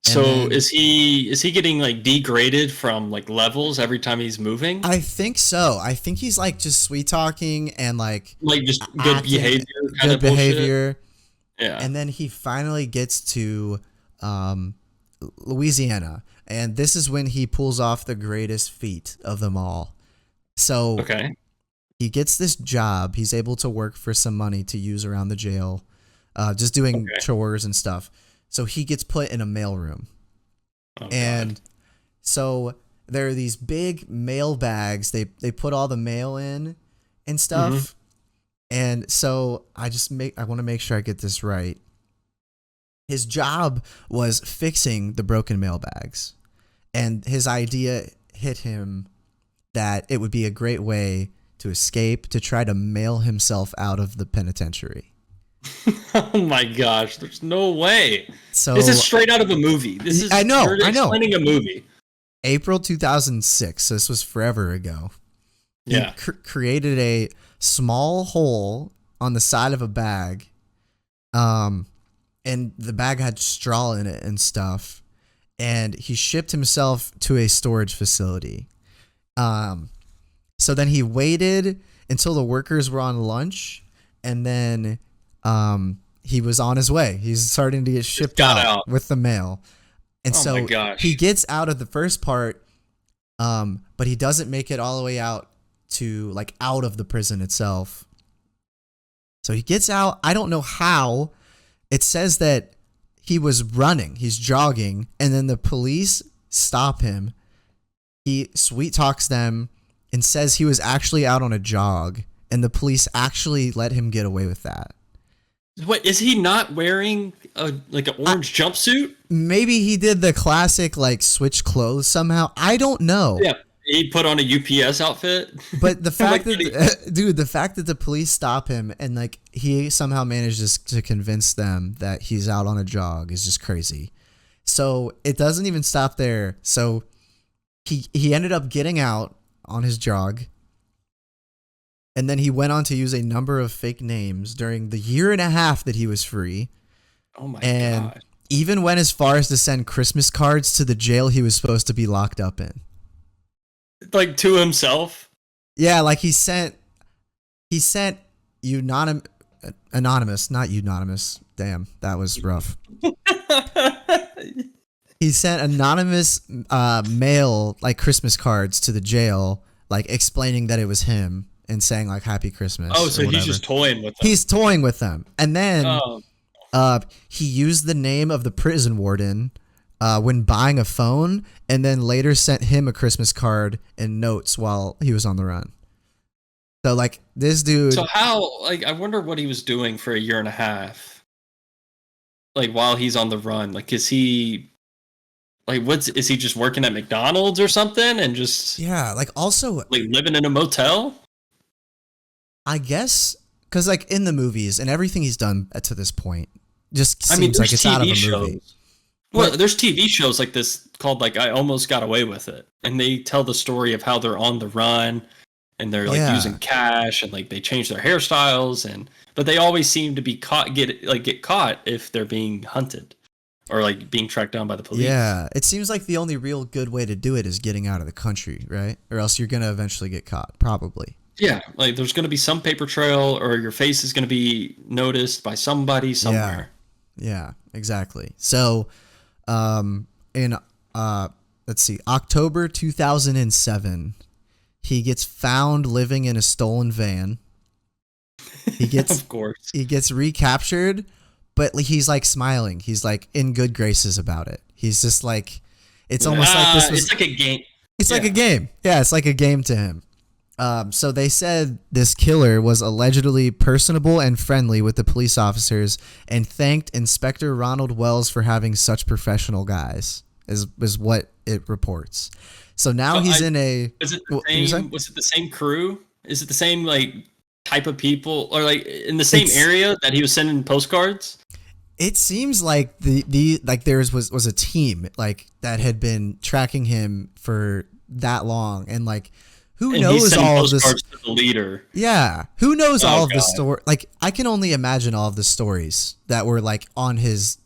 So is he getting like degraded from like levels every time he's moving? I think so. I think he's like just sweet talking and like just good behavior. Good behavior. Yeah. And then he finally gets to Louisiana. And this is when he pulls off the greatest feat of them all. So he gets this job. He's able to work for some money to use around the jail, just doing chores and stuff. So he gets put in a mailroom. And so there are these big mail bags. They put all the mail in and stuff. And so I want to make sure I get this right. His job was fixing the broken mail bags. And his idea hit him that it would be a great way to escape, to try to mail himself out of the penitentiary. Oh my gosh, there's no way. So this is straight out of a movie. This is I know. Explaining a movie. April 2006. So this was forever ago. He created a small hole on the side of a bag. And the bag had straw in it and stuff. And he shipped himself to a storage facility. So then he waited until the workers were on lunch, and then he was on his way. He's starting to get shipped out with the mail. And so he gets out of the first part, but he doesn't make it all the way out to like out of the prison itself. So he gets out. I don't know how. It says that he was running. He's jogging, and then the police stop him. He sweet talks them and says he was actually out on a jog, and the police actually let him get away with that. What, is he not wearing an orange jumpsuit? Maybe he did the classic like switch clothes somehow. I don't know. Yeah, he put on a UPS outfit. But the fact the fact that the police stop him and like he somehow manages to convince them that he's out on a jog is just crazy. So it doesn't even stop there. So he ended up getting out on his jog. And then he went on to use a number of fake names during the year and a half that he was free. Oh my God. Even went as far as to send Christmas cards to the jail he was supposed to be locked up in. Like to himself? Yeah, like he sent anonymous, not unanimous. Damn, that was rough. He sent anonymous mail, like Christmas cards to the jail, like explaining that it was him. And saying like Happy Christmas. Oh, so he's just toying with them. He's toying with them. And then he used the name of the prison warden when buying a phone, and then later sent him a Christmas card and notes while he was on the run. So like this dude. So how, like, I wonder what he was doing for a year and a half. Like while he's on the run. Like is he is he just working at McDonald's or something and just like also like living in a motel? I guess, because like in the movies and everything he's done to this point, just seems like it's out of a movie. Well, there's TV shows like this called like I Almost Got Away with It, and they tell the story of how they're on the run and they're like using cash and like they change their hairstyles but they always seem to be get caught if they're being hunted or like being tracked down by the police. Yeah, it seems like the only real good way to do it is getting out of the country, right? Or else you're gonna eventually get caught, probably. Yeah, like there's going to be some paper trail or your face is going to be noticed by somebody somewhere. Yeah, exactly. So, in October 2007, he gets found living in a stolen van. He gets of course. He gets recaptured, but he's like smiling. He's like in good graces about it. He's just like it's almost like this was it's like a game. It's like a game. Yeah, it's like a game to him. So they said this killer was allegedly personable and friendly with the police officers and thanked Inspector Ronald Wells for having such professional guys, is what it reports. So now he's in a... Was it the same crew? Is it the same, like, type of people, or like in the same area that he was sending postcards? It seems like the like there was a team like that had been tracking him for that long, and like who knows all of this to the leader. Yeah, who knows all of the story? Like I can only imagine all of the stories that were like on his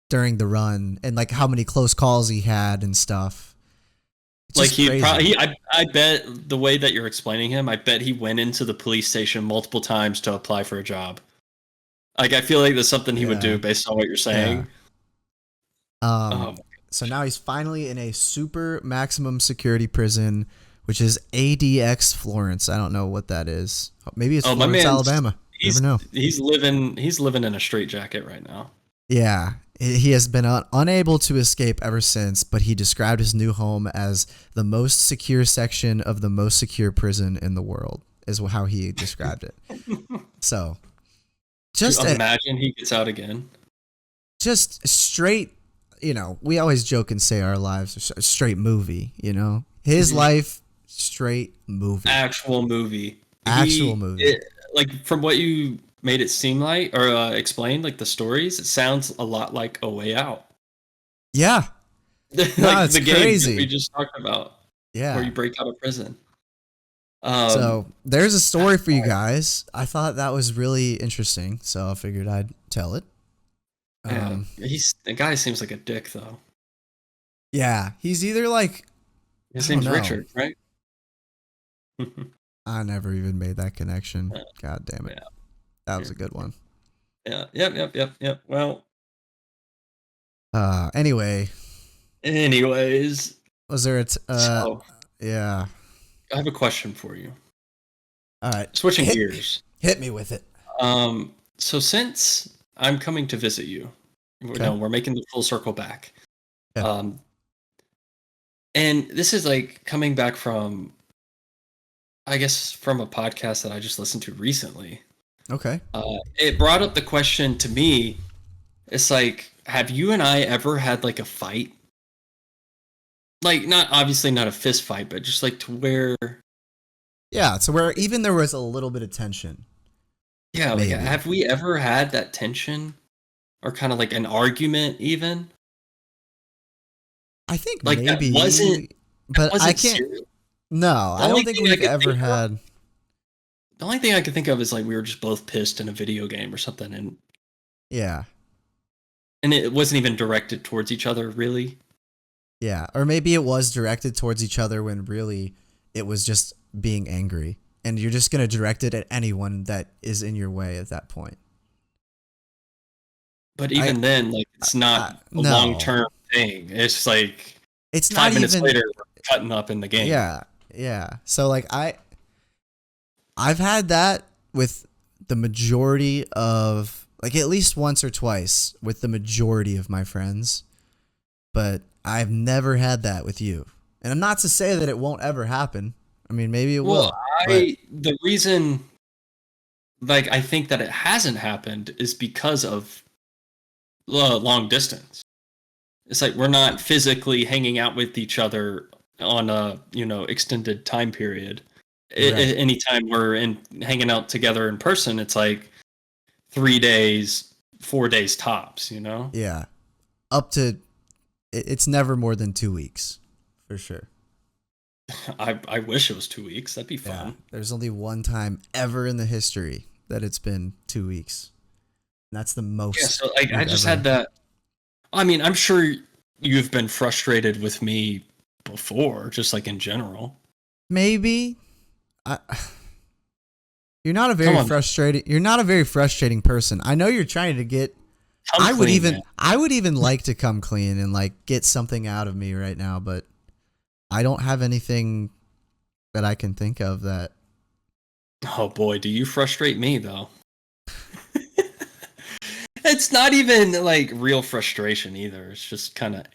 during the run, and like how many close calls he had and stuff. Like I bet the way that you're explaining him, I bet he went into the police station multiple times to apply for a job. Like I feel like that's something he would do based on what you're saying. So now he's finally in a super maximum security prison, which is ADX Florence. I don't know what that is. Maybe it's Florence, Alabama. Never know. He's living in a straitjacket right now. Yeah. He has been unable to escape ever since, but he described his new home as the most secure section of the most secure prison in the world, is how he described it. So, just imagine he gets out again. Just straight, we always joke and say our lives are a straight movie, His life, straight movie. Actual movie. Like, from what you made it seem like, or explained, like the stories, it sounds a lot like A Way Out. Yeah. Like it's the game crazy. that we just talked about. Yeah. Where you break out of prison. So there's a story for you guys. I thought that was really interesting, so I figured I'd tell it. The guy seems like a dick, though. Yeah, he's either like his name's Richard, right? I never even made that connection. God damn it. Yeah. That was a good one. Yeah. Yep. Well. Anyways. Was there yeah. I have a question for you. All right. Switching gears. Hit me with it. So since I'm coming to visit you, we're making the full circle back. Yeah. And this is like coming back from, I guess, from a podcast that I just listened to recently. Okay. It brought up the question to me. It's like, have you and I ever had like a fight? Like, obviously not a fist fight, but just like to where. Yeah, so where even there was a little bit of tension. Yeah, like, have we ever had that tension, or kind of like an argument even? I think like maybe, that wasn't. But I can't. Serious. No, I don't think we've ever had. The only thing I could think of is like we were just both pissed in a video game or something, and yeah, and it wasn't even directed towards each other, really. Yeah, or maybe it was directed towards each other when really it was just being angry, and you're just gonna direct it at anyone that is in your way at that point. But even then, like it's not a long-term thing. It's like it's 5 minutes even, later, we're cutting up in the game. Yeah. So like I've had that with the majority of, like, at least once or twice with the majority of my friends, but I've never had that with you. And I'm not to say that it won't ever happen. I mean, maybe it will. The reason, like, I think that it hasn't happened is because of long distance. It's like we're not physically hanging out with each other on a, extended time period. Right. Anytime we're hanging out together in person, it's like 3 days, 4 days tops, Yeah. Up to, it's never more than 2 weeks, for sure. I wish it was 2 weeks. That'd be fun. Yeah. There's only one time ever in the history that it's been 2 weeks. And that's the most. Yeah, so like I just had that. I mean, I'm sure you've been frustrated with me before, just like in general. Maybe. You're not a very frustrating person. I know you're trying to get. I would even like to come clean and like get something out of me right now, but I don't have anything that I can think of that. Oh boy, do you frustrate me though? It's not even like real frustration either. It's just kind of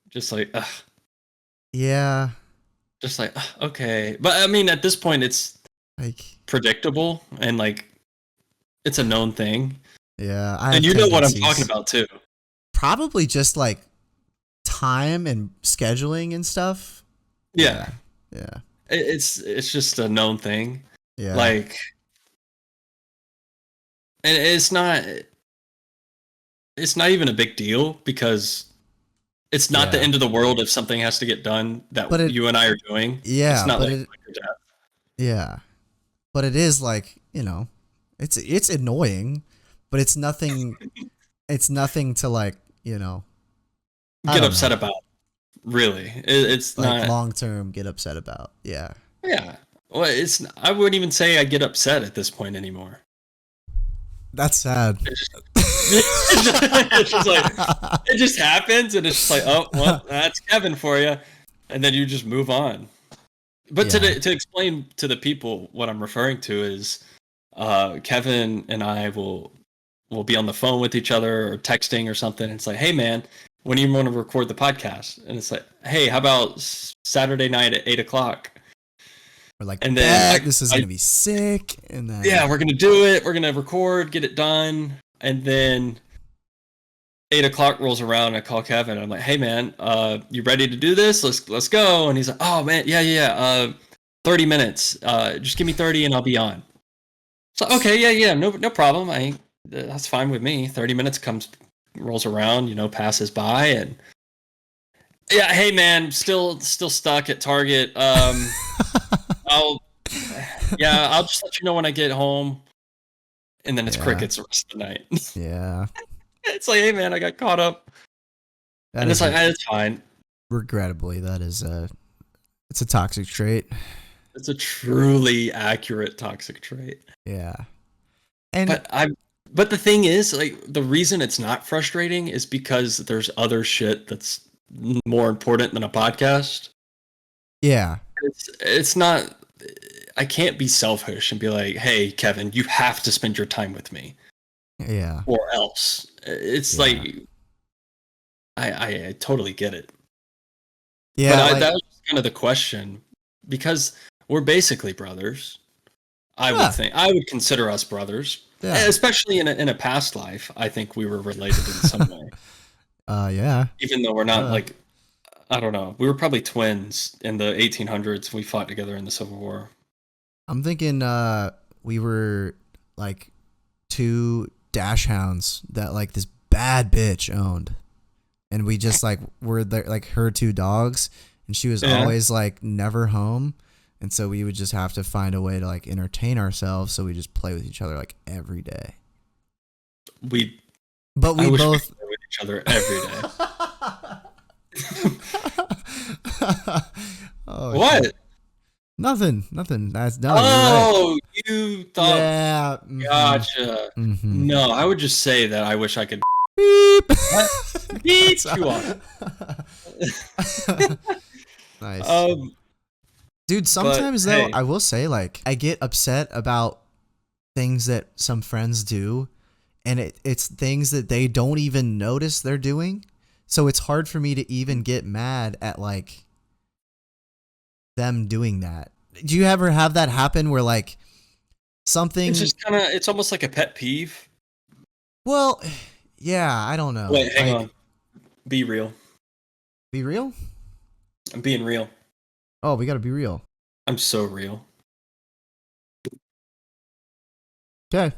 just like, ugh. Yeah. Just like, okay. But I mean, at this point, it's like predictable and like it's a known thing. Yeah. And you know what I'm talking about too. Probably just like time and scheduling and stuff. Yeah. Yeah. It's just a known thing. Yeah. Like, and it's not even a big deal because it's not the Yeah. end of the world if something has to get done that But you and I are doing. Yeah, it's not but like it, life or death. yeah, but it is like, it's annoying, but it's nothing. It's nothing to like, I Get don't upset know, about. Really, it's like not. long term get upset about. Yeah, Yeah. Well, I wouldn't even say I get upset at this point anymore. that's sad. It's just like it just happens, and it's just like, oh well, that's Kevin for you, and then you just move on. But Yeah. to explain to the people what I'm referring to is, Kevin and I will be on the phone with each other or texting or something. It's like, hey man, when do you want to record the podcast? And it's like, hey, how about Saturday night at 8:00? We're like, And then this is gonna be sick, and then yeah, we're gonna do it. We're gonna record, get it done, and then 8:00 rolls around. I call Kevin. I'm like, hey man, you ready to do this? Let's go. And he's like, oh man, yeah. 30 minutes. Just give me 30 and I'll be on. So okay, yeah, no problem. That's fine with me. 30 minutes rolls around, passes by, and yeah, hey man, still stuck at Target. I'll just let you know when I get home. And then it's crickets the rest of the night. yeah, It's like, hey man, I got caught up. And it's like, it's fine. regrettably, that is it's a toxic trait. It's a truly accurate toxic trait. Yeah, and but the thing is, like, the reason it's not frustrating is because there's other shit that's more important than a podcast. yeah, It's not. I can't be selfish and be like, hey, Kevin, you have to spend your time with me. yeah, Or else. It's like, I totally get it. yeah. But that was kind of the question, because we're basically brothers. I would think. I would consider us brothers, especially in a past life. I think we were related in some way. Yeah. Even though we're not like, I don't know. We were probably twins in the 1800s. We fought together in the Civil War. I'm thinking we were like two dash hounds that like this bad bitch owned, and we just like were there, like her two dogs, and she was always like never home, and so we would just have to find a way to like entertain ourselves, so we just play with each other like every day. But we both play with each other every day. Oh, what? shit. Nothing. That's done. Oh, right. You thought? Yeah. Gotcha. Mm-hmm. No, I would just say that I wish I could Beep. beat you off. Nice. Dude, sometimes though, hey. I will say, like, I get upset about things that some friends do, and it's things that they don't even notice they're doing. So it's hard for me to even get mad at like them doing that. Do you ever have that happen where like something? It's just it's almost like a pet peeve. Well, yeah, I don't know. Wait, hang on. Be real. Be real? I'm being real. Oh, we gotta be real. I'm so real. Okay,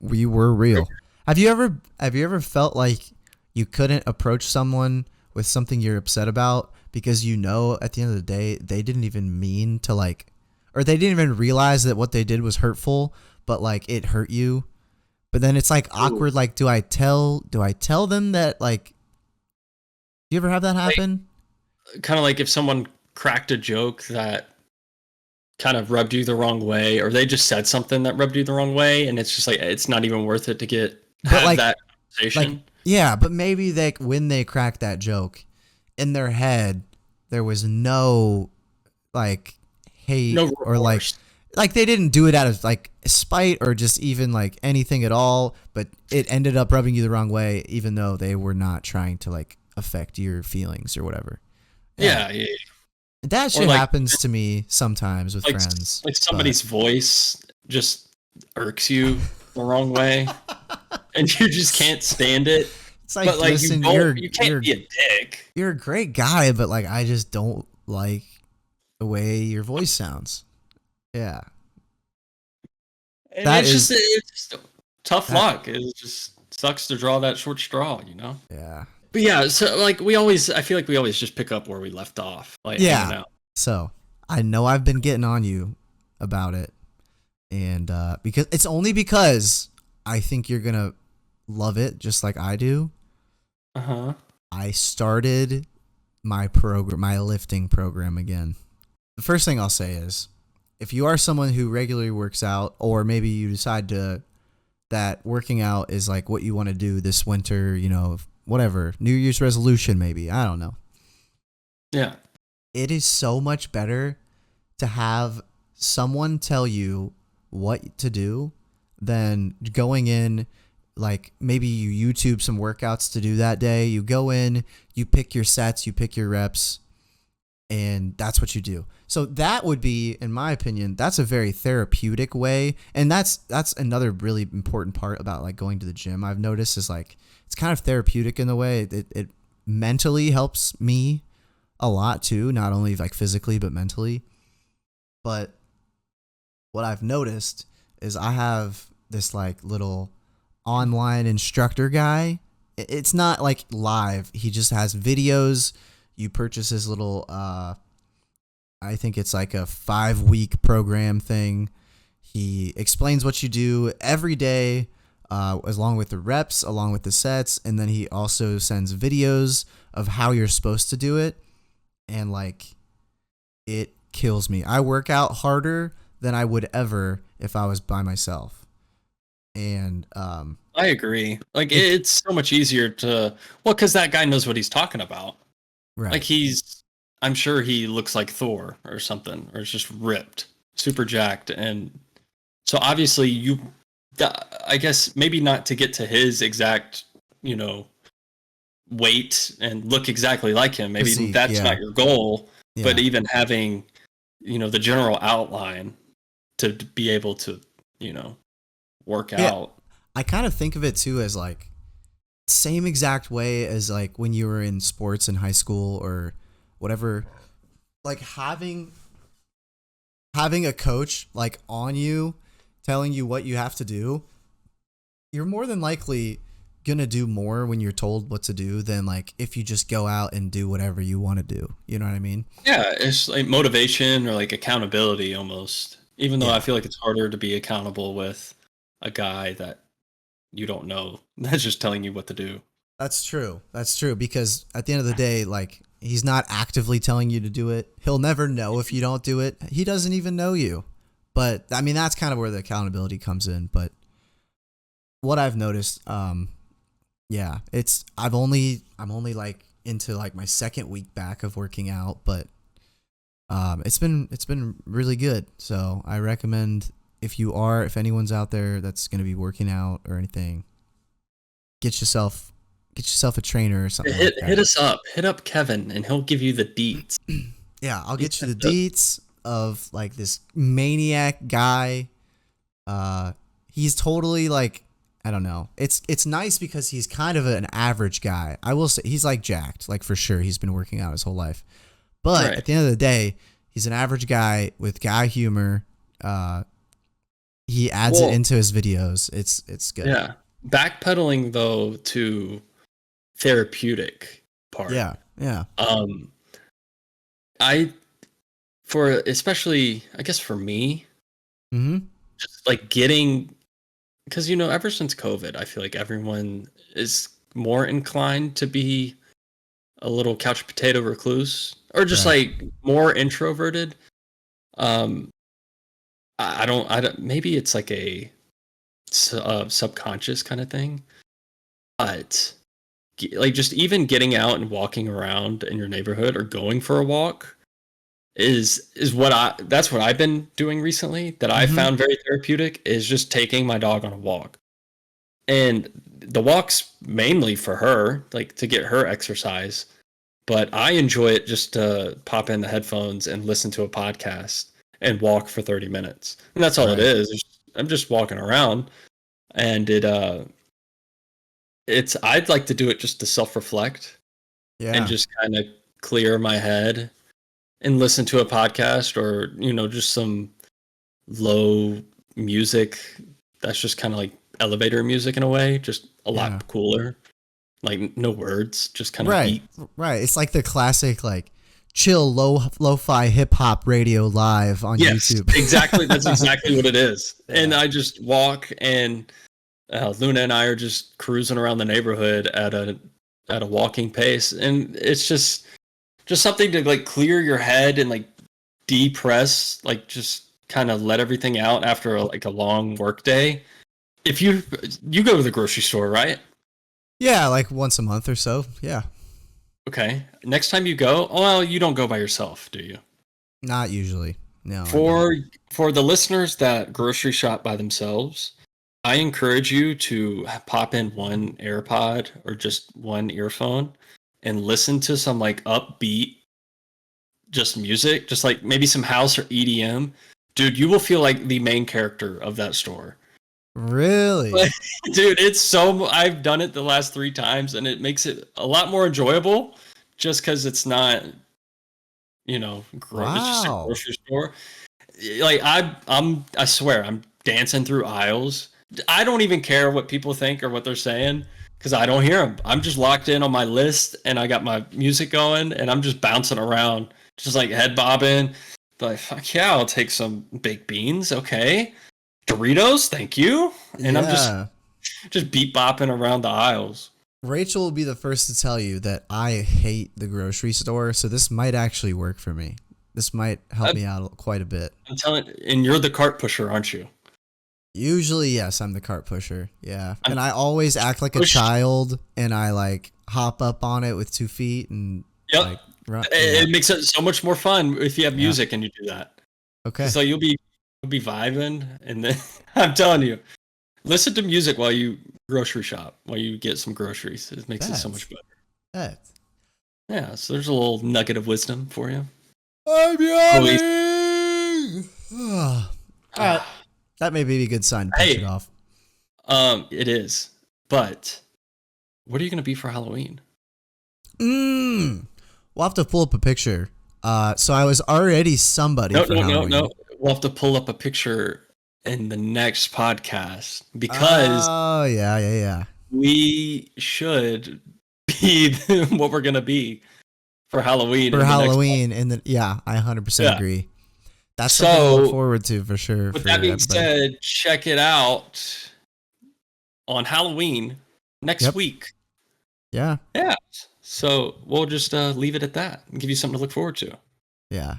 we were real. Have you ever felt like you couldn't approach someone with something you're upset about because at the end of the day they didn't even mean to like, or they didn't even realize that what they did was hurtful, but like it hurt you, but then it's like awkward. Like, do I tell them that? Like, do you ever have that happen? Kind of like if someone cracked a joke that kind of rubbed you the wrong way, or they just said something that rubbed you the wrong way, and it's just like it's not even worth it to have that conversation. Like, yeah, but maybe when they cracked that joke, in their head there was no like hate, no or like they didn't do it out of like spite or just even like anything at all, but it ended up rubbing you the wrong way, even though they were not trying to like affect your feelings or whatever. Yeah. That shit happens to me sometimes with friends. Like somebody's voice just irks you the wrong way, and you just can't stand it. It's like, but like, listen, you can't be a dick. You're a great guy, but like I just don't like the way your voice sounds. Yeah. And That it's just tough luck. It just sucks to draw that short straw, you know? Yeah. But yeah, so like I feel like we always just pick up where we left off, like hanging Yeah. out. So I know I've been getting on you about it, and because I think you're gonna love it just like I do. Uh-huh. I started my lifting program again. The first thing I'll say is, if you are someone who regularly works out, or maybe you decide that working out is like what you want to do this winter, you know, whatever, New Year's resolution, maybe, I don't know. Yeah. It is so much better to have someone tell you what to do than going in, like maybe you YouTube some workouts to do that day. You go in, you pick your sets, you pick your reps, and that's what you do. So that would be, in my opinion, that's a very therapeutic way. And that's another really important part about like going to the gym, I've noticed, is like it's kind of therapeutic in the way it mentally helps me a lot too, not only like physically but mentally. But what I've noticed is I have this like little online instructor guy. It's not like live. He just has videos. You purchase his little I think it's like a 5-week program thing. He explains what you do every day, along with the reps, along with the sets, and then he also sends videos of how you're supposed to do it. And like, it kills me. I work out harder than I would ever if I was by myself. And I agree. Like it's so much easier because that guy knows what he's talking about. right. Like I'm sure he looks like Thor or something, or is just ripped, super jacked. And so obviously I guess maybe not to get to his exact, you know, weight and look exactly like him. Maybe Physique, that's yeah. not your goal, Yeah. but even having, you know, the general outline to be able to, you know, work out. I kind of think of it too as like same exact way as like when you were in sports in high school or whatever, like having a coach like on you telling you what you have to do. You're more than likely gonna do more when you're told what to do than like if you just go out and do whatever you want to do. You know what I mean? Yeah, it's like motivation or like accountability almost. Even though I feel like it's harder to be accountable with a guy that you don't know that's just telling you what to do. That's true. That's true, because at the end of the day, like, he's not actively telling you to do it. He'll never know if you don't do it. He doesn't even know you. But I mean, that's kind of where the accountability comes in. But what I've noticed, yeah, I'm only like into like my second week back of working out, but it's been really good. So I recommend, if anyone's out there that's going to be working out or anything, get yourself a trainer or something. Hit us up. Hit up Kevin and he'll give you the deets. Yeah, I'll get you the deets of like this maniac guy. He's totally like, I don't know. It's nice because he's kind of an average guy. I will say he's like jacked, like for sure. He's been working out his whole life. But Right. at the end of the day, he's an average guy with guy humor. He adds it into his videos. It's good. Yeah. Backpedaling though to therapeutic part. Yeah. Especially I guess for me, Mm-hmm. just like because you know, ever since COVID, I feel like everyone is more inclined to be a little couch potato recluse or just Right. like more introverted. I don't maybe it's like a subconscious kind of thing, but like just even getting out and walking around in your neighborhood or going for a walk is that's what I've been doing recently that I found very therapeutic, is just taking my dog on a walk. And the walk's mainly for her, like to get her exercise, but I enjoy it just to pop in the headphones and listen to a podcast and walk for 30 minutes. And that's all Right. it is. I'm just walking around, and I'd like to do it just to self-reflect Yeah. and just kind of clear my head and listen to a podcast or, you know, just some low music that's just kind of like elevator music in a way, just a lot cooler. Like no words, just kind of beat. Right. It's like the classic like chill lo-fi hip hop radio live on YouTube. Exactly. That's exactly what it is. Yeah. And I just walk, and Luna and I are just cruising around the neighborhood at a walking pace, and it's just something to like clear your head and like depress, like just kind of let everything out after a long work day. If you go to the grocery store, right? Yeah, like once a month or so. Yeah. Okay. Next time you go, well, you don't go by yourself, do you? Not usually. No. For the listeners that grocery shop by themselves, I encourage you to pop in one AirPod or just one earphone and listen to some like upbeat just music, just like maybe some house or EDM. Dude, you will feel like the main character of that store. Really? Dude, I've done it the last 3 times, and it makes it a lot more enjoyable just because it's not, it's just a grocery store. Like I swear, I'm dancing through aisles. I don't even care what people think or what they're saying because I don't hear them. I'm just locked in on my list, and I got my music going, and I'm just bouncing around, just like head bobbing. Like, fuck yeah, I'll take some baked beans, okay. Doritos, thank you. And I'm just beat bopping around the aisles. Rachel will be the first to tell you that I hate the grocery store, so this might actually work for me. This might help me out quite a bit. I'm telling you, and you're the cart pusher, aren't you? Usually, yes, I'm the cart pusher. Yeah. And I always act like a child, and I like hop up on it with 2 feet and like run. It makes it so much more fun if you have music and you do that. Okay. So you'll be vibing, and then I'm telling you, listen to music while you grocery shop, while you get some groceries. It makes it so much better. Yeah, so there's a little nugget of wisdom for you. I'm yawning. All right, that may be a good sign to push it off. It is. But what are you gonna be for Halloween? We'll have to pull up a picture. So I was already somebody for Halloween. No. We'll have to pull up a picture in the next podcast because we should be what we're gonna be for Halloween. For Halloween, I 100% agree. That's something to look forward to for sure. With that being said, check it out on Halloween next week. Yeah. Yeah. So we'll just leave it at that and give you something to look forward to. Yeah.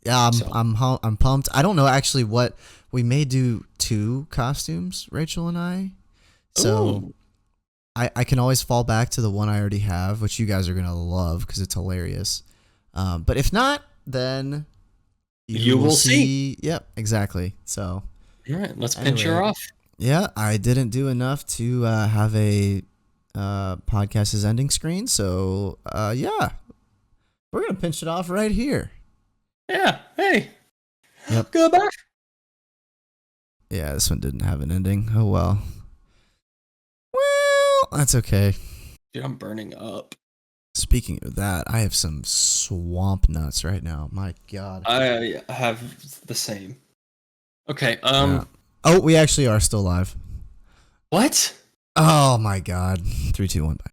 Yeah, I'm pumped. I don't know actually what we may do 2 costumes, Rachel and I. So I can always fall back to the one I already have, which you guys are gonna love because it's hilarious. But if not, then you will see. Yep, exactly. So all right, let's pinch her off. Yeah, I didn't do enough to have a podcast's ending screen. So we're gonna pinch it off right here. Yeah. Hey. Yep. Goodbye. Yeah, this one didn't have an ending. Oh well. Well, that's okay. Dude, I'm burning up. Speaking of that, I have some swamp nuts right now. My God. I have the same. Okay. Oh, we actually are still live. What? Oh my God. 3, 2, 1. Bye.